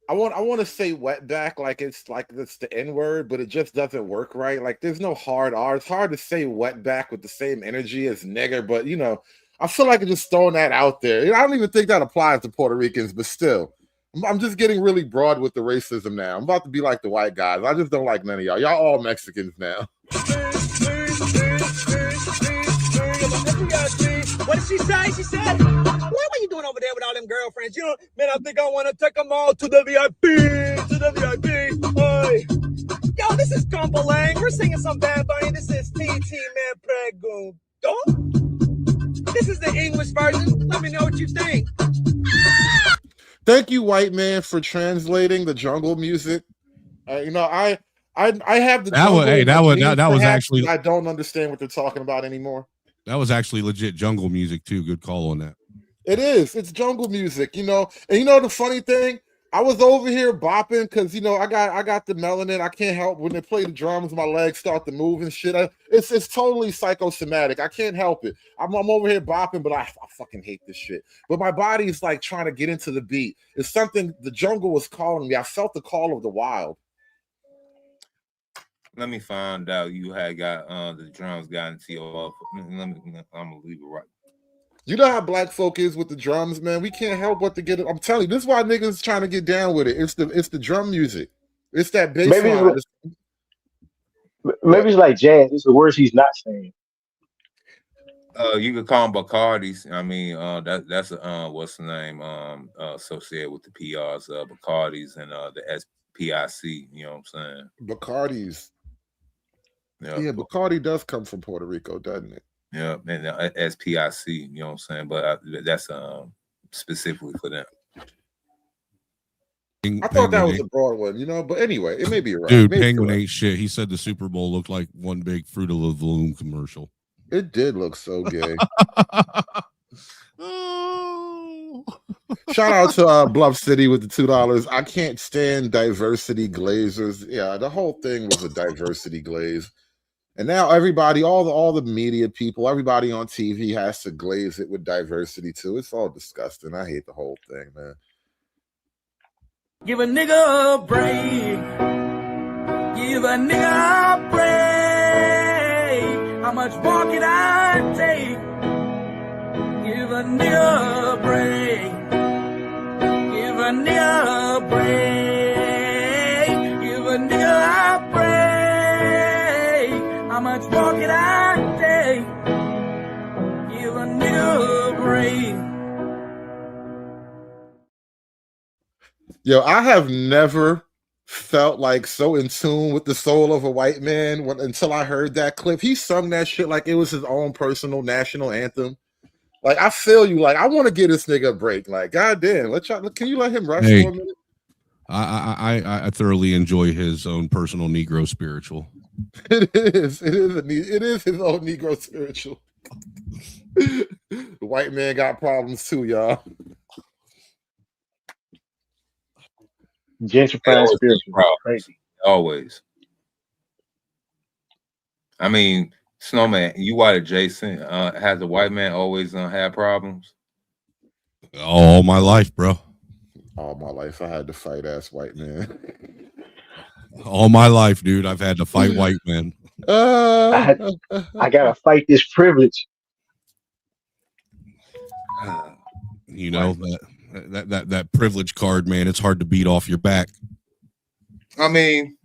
S6: I want to say wetback like it's the N-word, but it just doesn't work right. Like there's no hard R. It's hard to say wetback with the same energy as nigger, but I feel like just throwing that out there. I don't even think that applies to Puerto Ricans, but still. I'm just getting really broad with the racism now. I'm about to be like the white guys. I just don't like none of y'all. Y'all all Mexicans now.
S18: What did she say? She said, what were you doing over there with all them girlfriends? Man, I think I want to take them all to the VIP. Hey. Yo, this is Compolang. We're singing some Bad Bunny. This is TT Man Pregunto. This is the English version. Let me know what you think.
S6: Thank you, white man, for translating the jungle music. I have the
S16: that was actually.
S6: I don't understand what they're talking about anymore.
S16: That was actually legit jungle music too. Good call on that.
S6: It is. It's jungle music, And the funny thing, I was over here bopping because I got the melanin. I can't help when they play the drums, my legs start to move and shit. It's totally psychosomatic. I can't help it. I'm over here bopping, but I fucking hate this shit. But my body is like trying to get into the beat. It's something the jungle was calling me. I felt the call of the wild.
S9: Let me find out you had got the drums got into your. I'm gonna leave it right.
S6: You know how black folk is with the drums, man. We can't help but to get it. I'm telling you, this is why niggas trying to get down with it. It's the drum music. It's that bass line.
S24: Maybe it's like jazz. It's the words he's not saying.
S9: You could call them Bacardis. I mean, that's what's the name? Associated with the PRs, Bacardis and the SPIC. You know what I'm saying?
S6: Bacardis. Yeah, Bacardi does come from Puerto Rico, doesn't it?
S9: Yeah, and SPIC, you know what I'm saying? But that's specifically for them.
S6: I thought that was a broad one, you know. But anyway, it may be right.
S16: Dude, Penguin ain't shit. He said the Super Bowl looked like one big Fruit of the Loom commercial.
S6: It did look so gay. Shout out to Bluff City with the $2. I can't stand diversity glazers. Yeah, the whole thing was a diversity glaze. And now everybody, all the media people, everybody on TV has to glaze it with diversity too. It's all disgusting. I hate the whole thing, man.
S15: Give a nigga a break. Give a nigga a break. How much more can I take? Give a nigga a break. Give a nigga a break. Give a nigga a break. How much more can I take? Give a nigga a break.
S6: Yo, I have never felt like so in tune with the soul of a white man until I heard that clip. He sung that shit like it was his own personal national anthem. Like, I feel you. Like, I want to give this nigga a break. Like, goddamn, can you let him rest for a minute?
S16: I thoroughly enjoy his own personal Negro spiritual.
S6: It is his own Negro spiritual. The white man got problems too, y'all.
S24: Gentrifying spiritual. Crazy.
S9: Always. I mean, Snowman, you white adjacent. Has a white man always had problems?
S16: All my life, bro.
S6: All my life, I had to fight ass white man.
S16: All my life, dude, I've had to fight white men.
S24: I gotta fight this privilege.
S16: You know that privilege card, man. It's hard to beat off your back.
S9: I mean,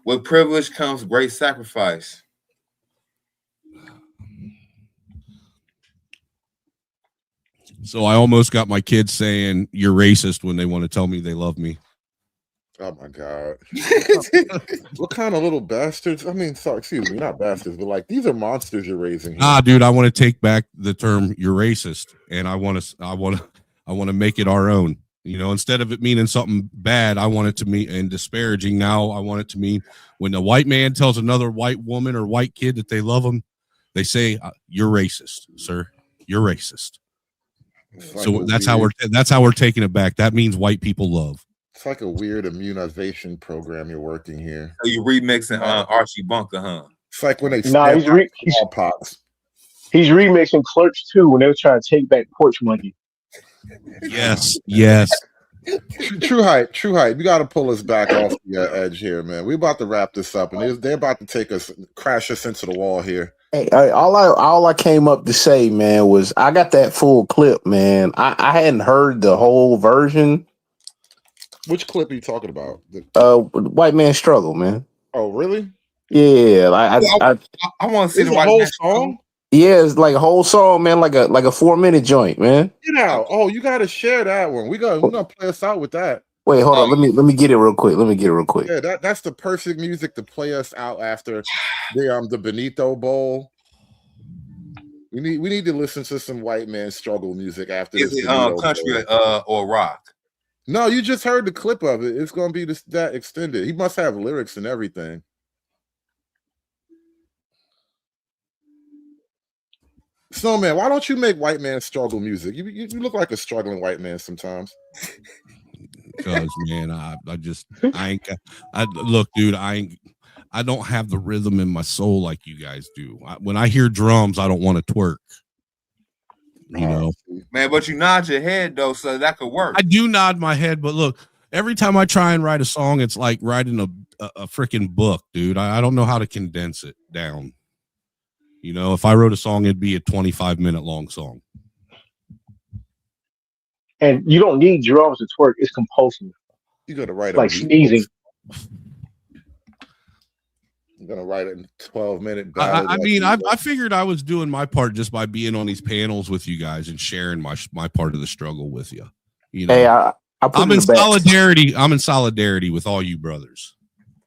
S9: with privilege comes great sacrifice.
S16: So I almost got my kids saying you're racist when they want to tell me they love me.
S6: Oh my God. What kind of little bastards? I mean, sorry, excuse me, not bastards, but like these are monsters you're raising here.
S16: Dude, I want to take back the term you're racist, and I want to make it our own. You know, instead of it meaning something bad, I want it to mean and disparaging. Now I want it to mean when a white man tells another white woman or white kid that they love them, they say you're racist, sir. You're racist.
S6: Like
S16: so that's how we're taking it back. That means white people love.
S6: It's like a weird immunization program you're working here.
S9: So you remixing Archie Bunker, huh?
S6: It's like when they
S24: he's smallpox. He's remixing Clerks 2 when they were trying to take back Porch Monkey.
S16: Yes.
S6: True height. You got to pull us back off the edge here, man. We're about to wrap this up, and they're about to crash us into the wall here.
S1: Hey, all I came up to say, man, was I got that full clip, man. I hadn't heard the whole version.
S6: Which clip are you talking about?
S1: White Man Struggle, man.
S6: Oh, really?
S1: Yeah,
S9: I want to see the
S6: whole song.
S1: Yeah, it's like a whole song, man, like a 4-minute joint, man.
S6: Get out! Oh, you got to share that one. We're gonna play us out with that.
S1: Wait, hold on. Let me get it real quick.
S6: Yeah, that's the perfect music to play us out after the Benito Bowl. We need to listen to some white man struggle music after
S9: this. Is it country or rock?
S6: No, you just heard the clip of it. It's gonna be that extended. He must have lyrics and everything. Snowman, why don't you make white man struggle music? You look like a struggling white man sometimes.
S16: Because man, look, dude, I don't have the rhythm in my soul like you guys do. When I hear drums, I don't want to twerk. You know,
S9: man, but you nod your head though, so that could work.
S16: I do nod my head, but look, every time I try and write a song, it's like writing a freaking book, dude. I don't know how to condense it down. You know, if I wrote a song, it'd be a 25-minute long song.
S24: And you don't need drums to twerk. It's compulsive.
S6: You got to write
S24: like sneezing.
S6: I'm gonna write it in 12-minute ballad.
S16: I mean, I figured I was doing my part just by being on these panels with you guys and sharing my part of the struggle with you. You know,
S1: hey, I'm
S16: in solidarity. I'm in solidarity with all you brothers.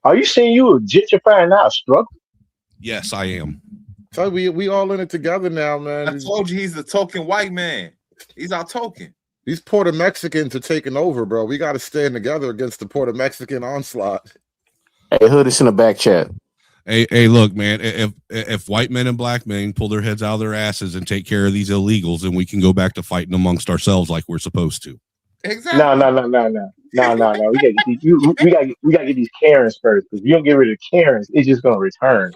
S24: Are you saying you were gentrifying now struggle?
S16: Yes, I am.
S6: So we all in it together now, man.
S9: I told you he's the token white man. He's our token.
S6: These Puerto Mexicans are taking over, bro. We got to stand together against the Puerto Mexican onslaught.
S1: Hey, Hood, it's in the back chat.
S16: Hey, look, man. If white men and black men pull their heads out of their asses and take care of these illegals, then we can go back to fighting amongst ourselves like we're supposed to.
S9: Exactly.
S24: No. We gotta get these Karens first, because if you don't get rid of Karens, it's just gonna return.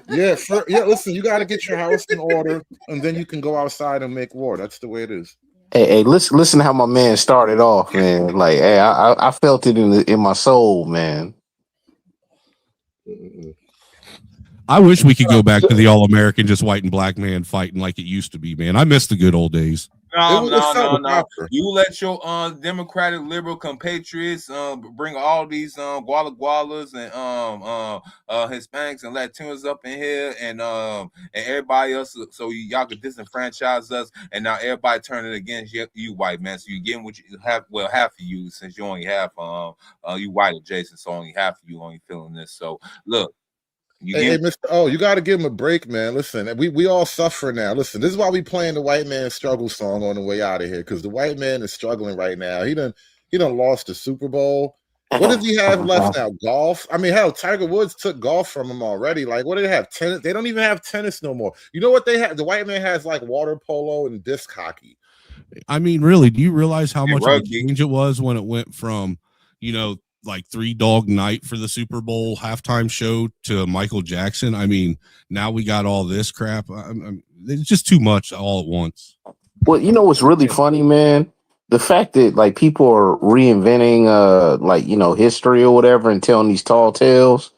S6: Yeah, listen, you got to get your house in order, and then you can go outside and make war. That's the way it is.
S1: Hey, listen how my man started off, man. Like, hey, I felt it in my soul, man.
S16: I wish we could go back to the all-American, just white and black man fighting like it used to be, man. I miss the good old days.
S9: No. You let your Democratic liberal compatriots bring all these gualas and Hispanics and Latinos up in here and everybody else, so y'all could disenfranchise us, and now everybody turning against you white man. So you getting what you have. Well, half of you, since you only have you white adjacent, so only half of you only feeling this. So look.
S6: Hey, Mr. O, you got to give him a break, man. Listen, we all suffer now. Listen, this is why we playing the white man struggle song on the way out of here, because the white man is struggling right now. He done lost the Super Bowl. What does he have left now? Golf? I mean, hell, Tiger Woods took golf from him already. Like, what do they have? Tennis? They don't even have tennis no more. You know what they have? The white man has like water polo and disc hockey.
S16: I mean, really, do you realize how much of a change it was when it went from, like Three Dog Night for the Super Bowl halftime show to Michael Jackson? I mean, now we got all this crap. It's just too much all at once.
S1: Well, you know what's really funny, man? The fact that like people are reinventing history or whatever and telling these tall tales.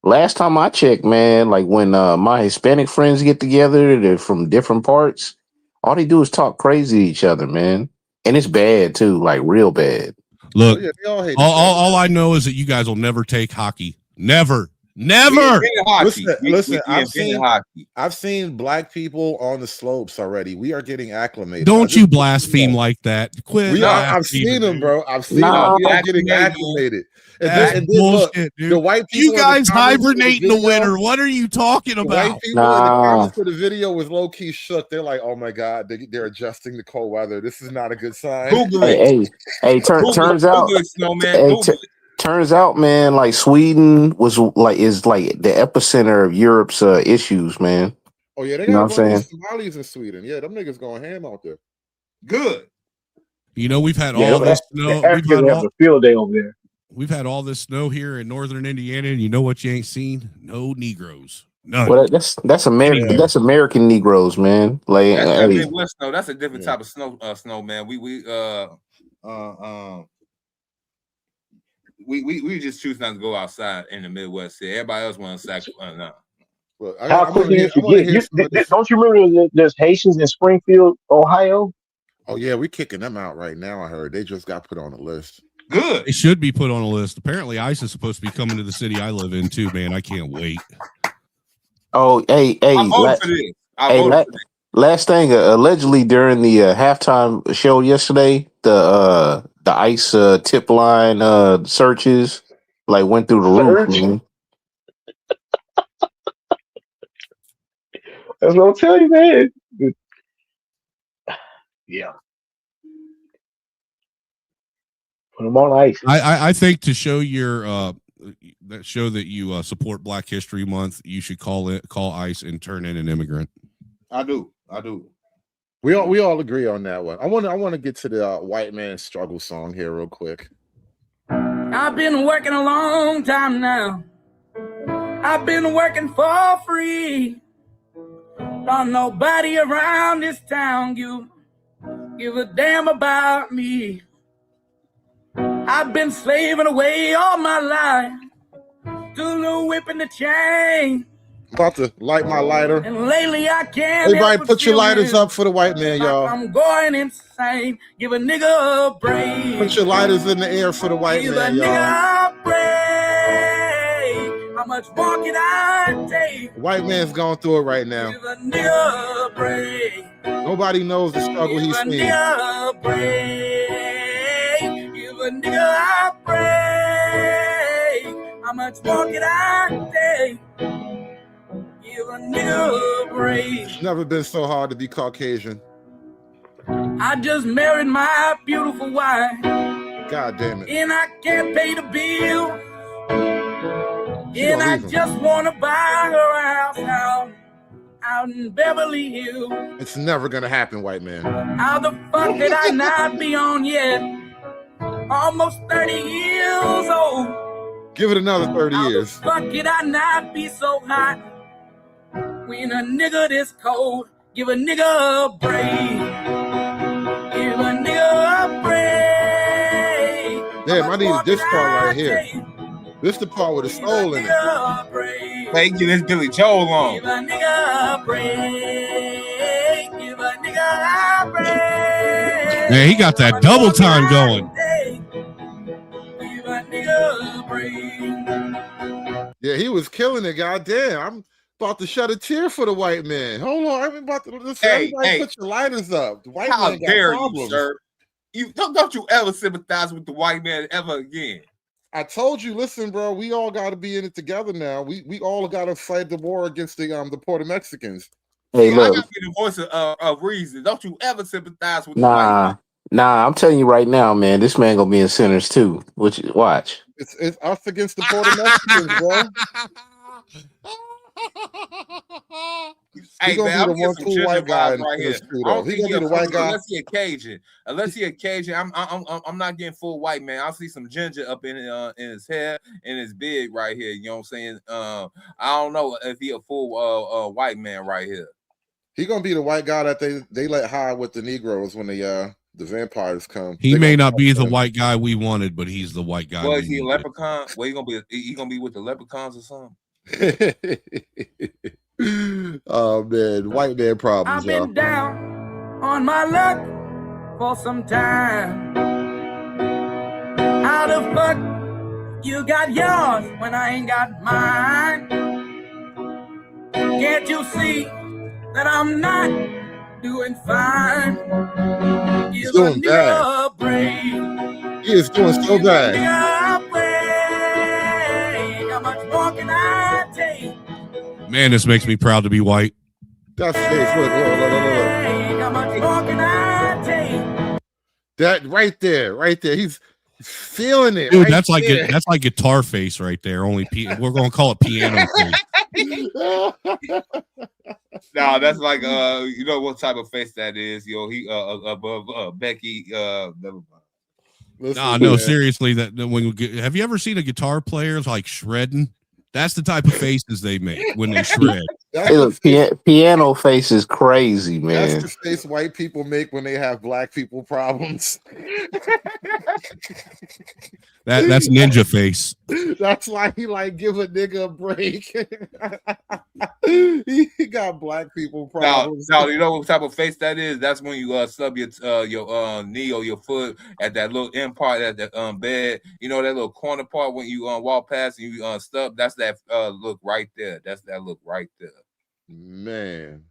S1: Last time I checked, man, like when my Hispanic friends get together, they're from different parts. All they do is talk crazy to each other, man. And it's bad too, like real bad.
S16: Look, all I know is that you guys will never take hockey. Never.
S6: Listen, I've seen black people on the slopes already. We are getting acclimated.
S16: Don't you blaspheme like that. Quit.
S6: I've seen them, bro. I've seen them. We are getting acclimated. And then look,
S16: dude.
S6: The white people.
S16: You guys hibernate in the winter. What are you talking about?
S6: White people in the comments for the video was low key shook. They're like, "Oh my god, they're adjusting the cold weather. This is not a good sign."
S1: Turns out, man, like Sweden is like the epicenter of Europe's issues, man.
S6: Oh yeah, they
S1: you know
S6: got
S1: what I'm saying?
S6: Somalis in Sweden. Yeah, them niggas going ham out there.
S9: Good.
S16: We've had all this snow.
S24: Africans have a field day over there.
S16: We've had all this snow here in northern Indiana, and you know what you ain't seen? No Negroes. None.
S1: Well, that's American. That's American Negroes, man. Like
S9: that's Midwest snow. That's a different type of snow, man. We just choose not to go outside in the Midwest. Everybody else wants to no.
S24: Well, how quickly you forget? Don't you remember there's Haitians in Springfield, Ohio?
S6: Oh yeah, we're kicking them out right now. I heard they just got put on the list.
S9: Good.
S16: They should be put on a list. Apparently, ICE is supposed to be coming to the city I live in too, man. I can't wait.
S1: Oh, hey, last thing, allegedly during the halftime show yesterday, the ICE tip line searches like went through the roof. Man.
S24: That's what I'm telling you, man. Yeah. Put them on ice.
S16: I think to show your that show that you support Black History Month, you should call ICE and turn in an immigrant.
S6: I do. We all agree on that one. I want to get to the white man struggle song here real quick.
S15: I've been working a long time now. I've been working for free. Don't nobody around this town give a damn about me. I've been slaving away all my life, doing the whip and the chain.
S6: About to light my lighter.
S15: And lately I can't.
S6: Everybody put your lighters up for the white man, y'all.
S15: I'm going insane. Give a nigga a break.
S6: Put your lighters in the air for the white man, y'all.
S15: Give a nigga a break. How much more can I take?
S6: The white man's going through it right now.
S15: Give a nigga a break.
S6: Nobody knows the struggle he's seeing.
S15: Give a nigga a break. Give a nigga a break. How much more can I take? Give a nigga a break.
S6: It's never been so hard to be Caucasian.
S15: I just married my beautiful wife.
S6: God damn it.
S15: And I can't pay the bill.
S6: She
S15: And
S6: gonna
S15: I
S6: leave him.
S15: just want to buy her a house out in Beverly Hills.
S6: It's never gonna happen, white man.
S15: How the fuck did I not be on yet? Almost 30 years old.
S6: Give it another 30 years.
S15: Fuck it, I not be so hot. When a nigga this cold, give a nigga a break. Give a nigga a break.
S6: Damn, I needed this part right here. This the part with the soul in it.
S9: Hey, get this Billy Joel on.
S15: Give a nigga a break. Give a nigga a break.
S16: Man, he got that double time going.
S15: Give a nigga a break.
S6: Yeah, he was killing it. Goddamn, I'm about to shed a tear for the white man. Hold on, I'm about to listen. Everybody put your lighters up. The white
S9: How
S6: man got
S9: dare
S6: problems.
S9: you, sir? You don't you ever sympathize with the white man ever again.
S6: I told you, listen, bro, we all got to be in it together now. We all got to fight the war against the Puerto Mexicans.
S1: Hey,
S9: I
S1: look.
S9: gotta be the voice of reason. Don't you ever sympathize with the white man.
S1: Nah, I'm telling you right now, man, this man gonna be in Sinners too. Watch.
S6: It's us against the Puerto Mexicans, bro.
S9: Hey,
S6: He gonna
S9: man,
S6: be
S9: I'm
S6: the
S9: getting
S6: one
S9: some
S6: cool
S9: ginger
S6: white guy
S9: vibes right
S6: in
S9: here.
S6: this too,
S9: I
S6: though.
S9: don't
S6: He
S9: think
S6: gonna be the white guy.
S9: Unless he a Cajun. Unless he a Cajun, I'm not getting full white man. I see some ginger up in his hair and his beard right here. You know what I'm saying? I don't know if he a full white man right here.
S6: He gonna be the white guy that they let hide with the Negroes when the vampires come.
S16: He
S6: They
S16: may
S6: gonna
S16: not be the
S6: him.
S16: white guy we wanted, but he's the white guy.
S9: Was
S16: we
S9: he a
S16: needed.
S9: leprechaun? Well, he gonna be with the leprechauns or something.
S6: Oh man, white man problems,
S15: I've been
S6: y'all.
S15: down on my luck for some time. How the fuck you got yours when I ain't got mine? Can't you see that I'm not doing fine?
S6: He's doing bad.
S15: A break.
S6: He is doing so bad.
S15: A break. How much more can I take?
S16: Man, this makes me proud to be white.
S6: That's face. Look.
S15: How much more can I take?
S6: That right there. He's feeling it.
S16: Dude,
S6: right
S16: that's like
S6: there.
S16: that's like guitar face right there. Only we're gonna call it piano face.
S9: No, that's like you know what type of face that is, yo. He above Becky. Never mind.
S16: Listen, no, seriously. That when have you ever seen a guitar player like shredding? That's the type of faces they make when they shred.
S1: Hey, look, piano face is crazy, man.
S6: That's the face white people make when they have black people problems.
S16: That's ninja face.
S6: That's why he like give a nigga a break. He got black people problems.
S9: Now, you know what type of face that is? That's when you sub your knee or your foot at that little end part at the bed. You know that little corner part when you walk past and you stub. That's that look right there. That's that look right there.
S6: Man.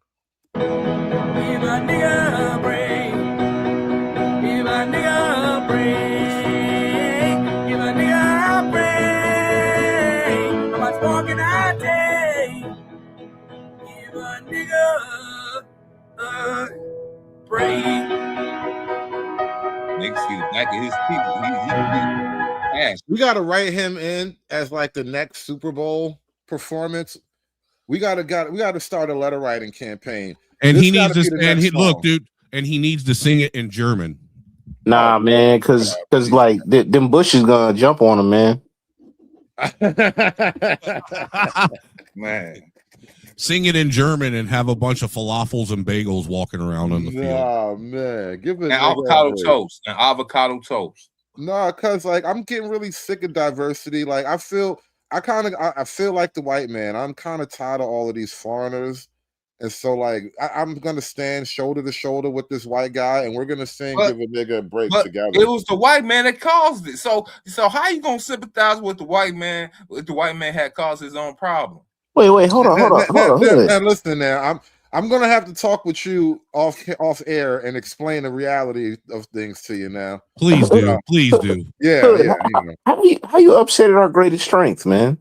S15: Give a nigga a break. Give a nigga a break. Give a nigga a break. How much more can I take? Give a nigga a break.
S9: Makes you back at his people.
S6: We gotta write him in as like the next Super Bowl performance. We gotta start a letter writing campaign.
S16: And
S6: This
S16: he needs
S6: gotta
S16: to.
S6: be the
S16: And
S6: next
S16: look,
S6: song.
S16: dude. And he needs to sing it in German.
S1: Nah, man, because like them bushes gonna jump on him, man.
S9: Man.
S16: Sing it in German and have a bunch of falafels and bagels walking around on the field.
S6: Nah, man, give it
S9: And avocado toast. And avocado toast.
S6: No, cause like I'm getting really sick of diversity. Like I feel like the white man. I'm kind of tired of all of these foreigners, and so like I'm gonna stand shoulder to shoulder with this white guy, and we're gonna sing "Give a Nigga a Break" together.
S9: It was the white man that caused it. So how you gonna sympathize with the white man if the white man had caused his own problem?
S1: Wait, hold on.
S6: Now, listen, now I'm gonna have to talk with you off air and explain the reality of things to you now.
S16: Please do, please do.
S6: Yeah.
S1: How you upset at our greatest strength, man?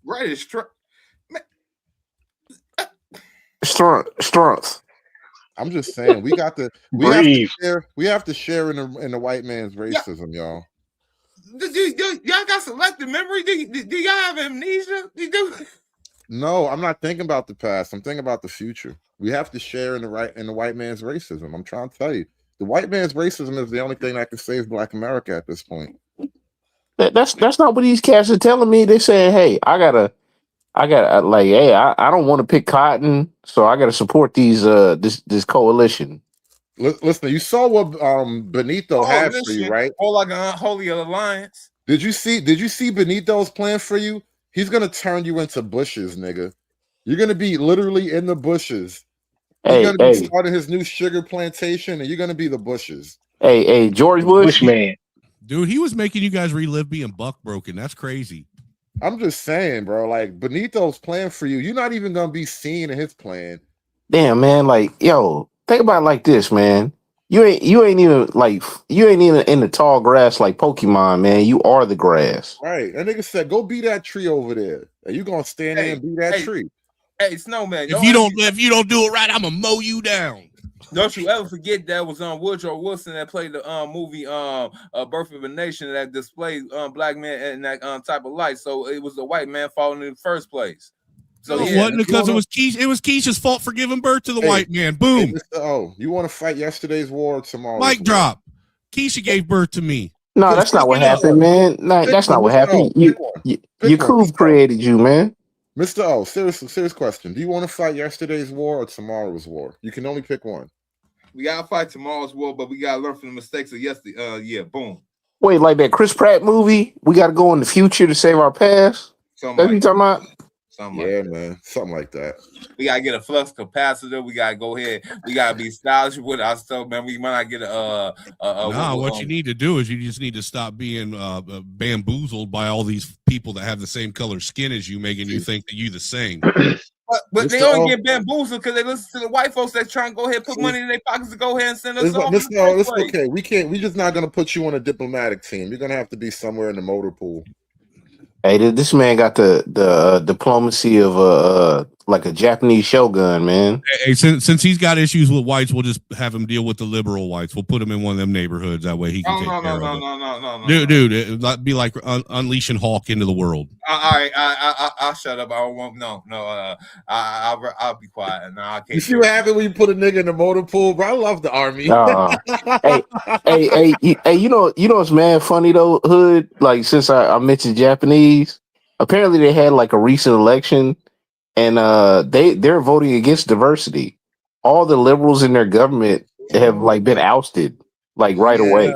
S9: Greatest strength.
S1: Strength.
S6: I'm just saying we have to
S24: Breathe.
S6: share in the white man's racism, y'all.
S9: Y'all got selective memory? Do y'all have amnesia?
S6: No, I'm not thinking about the past. I'm thinking about the future. We have to share in the white man's racism. I'm trying to tell you, the white man's racism is the only thing that can save Black America at this point.
S1: That's not what these cats are telling me. They saying, "Hey, I like, hey, I don't want to pick cotton, so I gotta support this coalition."
S6: Listen, you saw what Benito had for you, right?
S9: Or like an unholy alliance.
S6: Did you see Benito's plan for you? He's gonna turn you into bushes, nigga. You're gonna be literally in the bushes. He's gonna be starting his new sugar plantation, and you're gonna be the bushes.
S1: Hey, George Bush,
S24: Bushman.
S16: Dude, he was making you guys relive being buck broken. That's crazy.
S6: I'm just saying, bro. Like Benito's plan for you, you're not even gonna be seen in his plan.
S1: Damn, man, like, yo, think about it like this, man. You ain't even in the tall grass like Pokemon, man. You are the grass.
S6: Right. That nigga said, go be that tree over there. And you gonna stand there and be that tree.
S9: Hey, Snowman.
S16: If you don't do it right, I'm gonna mow you down.
S9: Don't you ever forget that was Woodrow Wilson that played the movie Birth of a Nation that displayed black men in that type of light. So it was the white man falling in the first place. So
S16: it wasn't because it was Keisha's fault for giving birth to the white man. Boom.
S6: Hey, you want to fight yesterday's war or tomorrow?
S16: Mic drop. Keisha gave birth to me.
S1: No, that's not what happened, man. No, that's not what happened. Your coup created you, man.
S6: Mr. O, serious question. Do you want to fight yesterday's war or tomorrow's war? You can only pick one.
S9: We gotta fight tomorrow's war, but we gotta learn from the mistakes of yesterday. Yeah, boom.
S1: Wait, like that Chris Pratt movie? We got to go in the future to save our past. That's what you talking about?
S6: Man, something like that.
S9: We gotta get a flux capacitor. We gotta go ahead. We gotta be stylish with our stuff, man. We might not get
S16: what you need to do is you just need to stop being bamboozled by all these people that have the same color skin as you, making you think that you the same.
S9: But they only get bamboozled because they listen to the white folks that try and go ahead and put money in their pockets to go ahead and send us off.
S6: It's okay. We're just not gonna put you on a diplomatic team. You're gonna have to be somewhere in the motor pool.
S1: Hey, this man got the diplomacy of like a Japanese shogun, man.
S16: Hey, since he's got issues with whites, we'll just have him deal with the liberal whites. We'll put him in one of them neighborhoods. That way he can take care of it. Dude, it'd be like unleashing Hawk into the world.
S9: All right, I'll shut up. I don't want I'll be quiet. No, I can't.
S6: You see what happened when you put a nigga in the motor pool, bro? I love the army.
S1: Hey, you know what's man funny though, Hood? Like, since I mentioned Japanese, apparently they had like a recent election, and they're voting against diversity. All the liberals in their government have like been ousted like right away.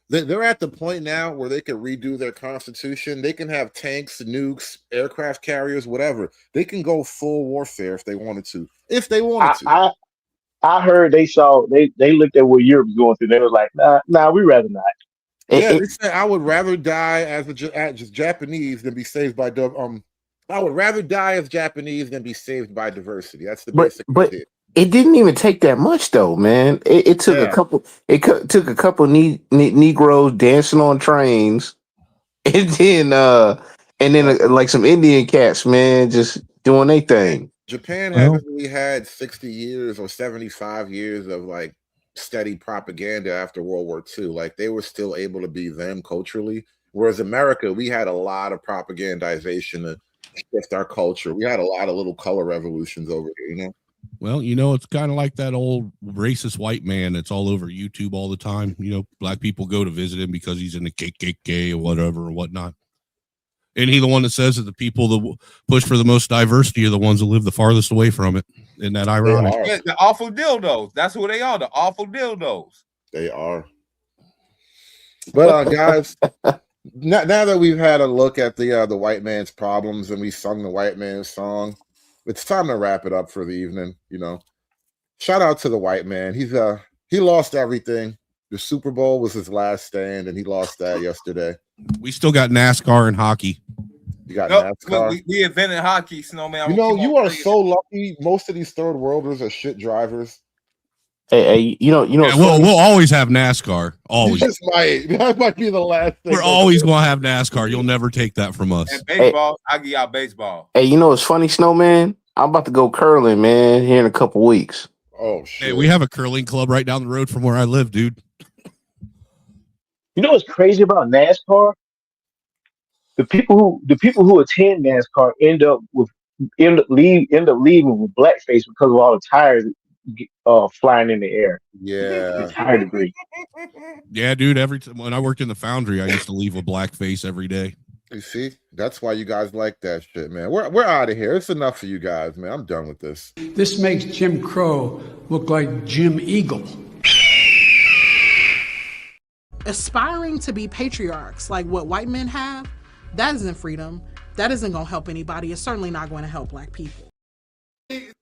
S6: They're at the point now where they can redo their constitution. They can have tanks, nukes, aircraft carriers, whatever. They can go full warfare if they wanted to.
S24: I heard they looked at what Europe was going through. They was like, nah, we'd rather not.
S6: Yeah, they said I would rather die as Japanese than be saved by I would rather die as Japanese than be saved by diversity. That's the basic idea.
S1: It didn't even take that much though, man. It took a couple. Took a couple Negroes dancing on trains, and then like some Indian cats, man, just doing their thing.
S6: Japan hasn't really had 60 years or 75 years of like steady propaganda after World War II. Like they were still able to be them culturally, whereas America, we had a lot of propagandization to shift our culture. We had a lot of little color revolutions over here, you know.
S16: Well, it's kind of like that old racist white man that's all over YouTube all the time. Black people go to visit him because he's in the KKK or whatever or whatnot. And he's the one that says that the people that push for the most diversity are the ones that live the farthest away from it. Isn't that ironic?
S9: Yeah, the awful dildos. That's who they are. The awful dildos.
S6: They are. But guys, now that we've had a look at the white man's problems and we sung the white man's song, it's time to wrap it up for the evening. Shout out to the white man. He lost everything. The Super Bowl was his last stand, and he lost that yesterday.
S16: We still got NASCAR and hockey.
S6: You got NASCAR.
S9: We invented hockey, Snowman.
S6: You are so lucky. Most of these third worlders are shit drivers.
S1: Hey,
S16: we'll always have NASCAR. Always.
S6: That might be the last thing.
S16: We're always going to have NASCAR. You'll never take that from us.
S9: And baseball, I give y'all baseball.
S1: Hey, it's funny, Snowman? I'm about to go curling, man, here in a couple weeks.
S6: Oh shit!
S16: Hey, we have a curling club right down the road from where I live, dude.
S24: You know what's crazy about NASCAR? The people who attend NASCAR end up leaving with blackface because of all the tires flying in the air. The
S6: Yeah.
S24: tire debris.
S16: Yeah, dude. Every time when I worked in the foundry, I used to leave with blackface every day.
S6: You see, that's why you guys like that shit, man. We're out of here. It's enough for you guys, man. I'm done with this.
S4: This makes Jim Crow look like Jim Eagle.
S5: Aspiring to be patriarchs like what white men have, that isn't freedom. That isn't going to help anybody. It's certainly not going to help black people.
S2: It's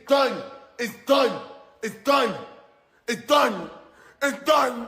S2: done. It's done. It's done. It's done. It's done.